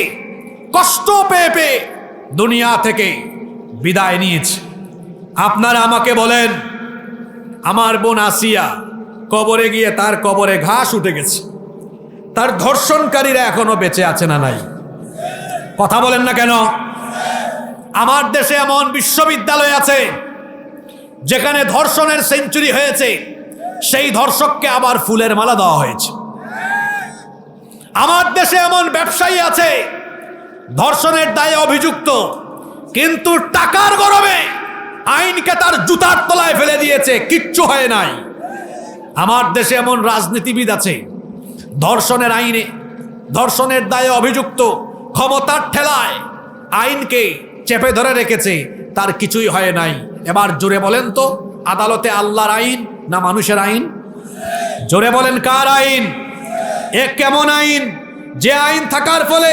[SPEAKER 1] কষ্ট পেয়ে পেয়ে দুনিয়া থেকে বিদায় নিয়েছে। আপনারা আমাকে বলেন, আমার বোন আসিয়া কবরে গিয়ে তার কবরে ঘাস উঠে গেছে, তার ধর্ষণকারীরা এখনো বেঁচে আছে না নাই? কথা বলেন না কেন? আমার দেশে এমন বিশ্ববিদ্যালয় আছে যেখানে ধর্ষণের সেঞ্চুরি হয়েছে, সেই ধর্ষককে আবার ফুলের মালা দেওয়া হয়েছে। আমার দেশে এমন ব্যবসায়ী আছে ধর্ষণের দায়ে অভিযুক্ত, কিন্তু টাকার গরমে আইনকে তার জুতার তলায় ফেলে দিয়েছে, কিচ্ছু হয় নাই। আমার দেশে এমন রাজনীতিবিদ আছে ধর্ষণের দায়ে অভিযুক্ত, ক্ষমতার ঠেলায় আইনকে চেপে ধরে রেখেছে, তার কিছুই হয় নাই। এবার জোরে বলেন তো, আদালতে আল্লাহর আইন না মানুষের আইন? জোরে বলেন, কার আইন? এ কেমন আইন যে আইন থাকার ফলে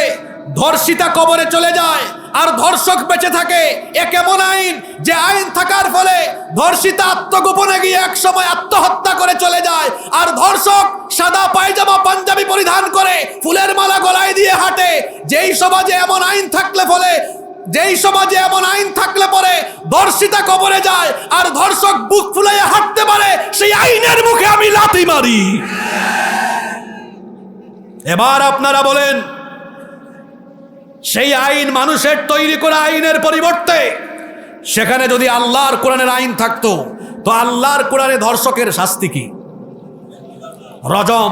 [SPEAKER 1] ধর্ষিতা কবরে চলে যায় আর ধর্ষক বেঁচে থাকে? এ কেমন আইন যে আইন থাকার ফলে ধর্ষিতা আত্মগোপনে গিয়ে এক সময় আত্মহত্যা করে চলে যায় আর ধর্ষক সাদা পায়জামা পাঞ্জাবি পরিধান করে ফুলের মালা গলায় দিয়ে হাঁটে? যেই সমাজে এমন আইন থাকলে পরে ধর্ষিতা কবরে যায় আর ধর্ষক বুক ফুলাইয়া হাঁটতে পারে, সেই আইনের মুখে আমি লাথি মারি। এবার আপনারা বলেন, সেই আইন মানুষের তৈরি করা আইনের পরিবর্তে সেখানে যদি আল্লাহর কোরআনের আইন থাকতো, তো আল্লাহর কোরআনে ধর্ষকের শাস্তি কি? রজম,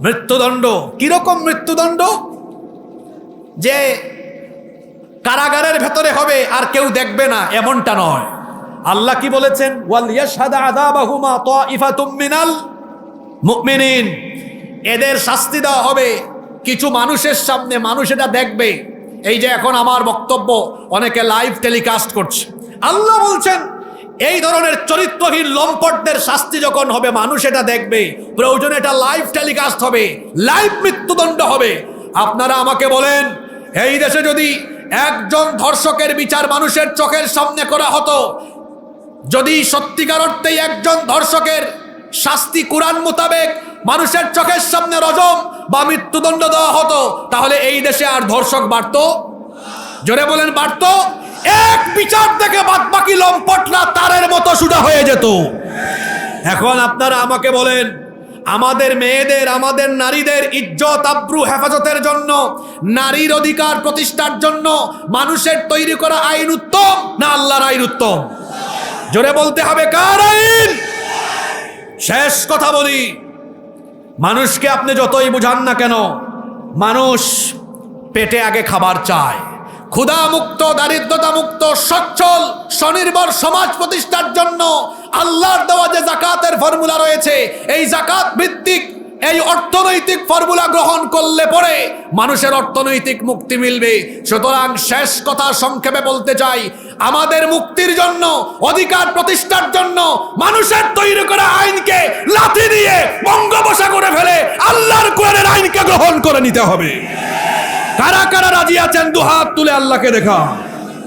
[SPEAKER 1] মৃত্যুদণ্ড। কিরকম মৃত্যুদণ্ড? যে কারাগারের ভেতরে হবে আর কেউ দেখবে না, এমনটা নয়। আল্লাহ কি বলেছেন? ওয়াল ইয়াশহাদু আযাবাহুমা তাইফাতুম মিনাল মুমিনিন। এদের শাস্তি দেওয়া হবে কিছু মানুষের সামনে, মানুষ এটা দেখবে। এই যে এখন আমার বক্তব্য অনেকে লাইভ টেলিকাস্ট করছে, আল্লাহ বলছেন এই ধরনের চরিত্রহীন লম্পটদের শাস্তি যখন হবে মানুষ এটা দেখবে, প্রয়োজনে এটা লাইভ টেলিকাস্ট হবে, লাইভ মৃত্যুদণ্ড হবে। আপনারা আমাকে বলেন, এই দেশে যদি একজন ধর্ষকের বিচার মানুষের চোখের সামনে করা হতো, যদি সত্যিকার অর্থেই একজন ধর্ষকের শাস্তি কোরআন মোতাবেক মানুষের চোখের সামনে রজম বা মৃত্যুদণ্ড দেওয়া হতো, তাহলে এই দেশে আর ধর্ষক বাড়তো? জোরে বলেন, বাড়তো? এক বিচার থেকে বাদবাকি লম্পটরা তারের মতো সুদা হয়ে যেত। এখন আপনারা আমাকে বলেন, আমাদের মেয়েদের, আমাদের নারীদের ইজ্জত আব্রু হেফাজতের জন্য, নারীর অধিকার প্রতিষ্ঠার জন্য মানুষের তৈরি করা আইন উত্তম না আল্লাহর আইন উত্তম? জোরে বলতে হবে, কার আইন? শেষ কথা বলি, মানুষকে আপনি যতই বুঝান না কেন, মানুষ পেটে আগে খাবার চায়। ক্ষুধা মুক্ত, দারিদ্রতা মুক্ত, সচ্ছল স্বনির্ভর সমাজ প্রতিষ্ঠার জন্য আল্লাহর দেওয়া যে যাকাতের ফর্মুলা রয়েছে, এই যাকাত ভিত্তিক এই অর্থনৈতিক ফর্মুলা গ্রহণ করলে পরে মানুষের অর্থনৈতিক মুক্তি মিলবে। সুতরাং শেষ কথা সংক্ষেপে বলতে চাই, আমাদের মুক্তির জন্য, অধিকার প্রতিষ্ঠার জন্য মানুষের তৈরি করা আইনকে লাথি দিয়ে বঙ্গোপসাগরে করে ফেলে আল্লাহর কোরআনের আইনকে গ্রহণ করে নিতে হবে। কারা কারা রাজি আছেন দুহাত তুলে আল্লাহকে দেখা।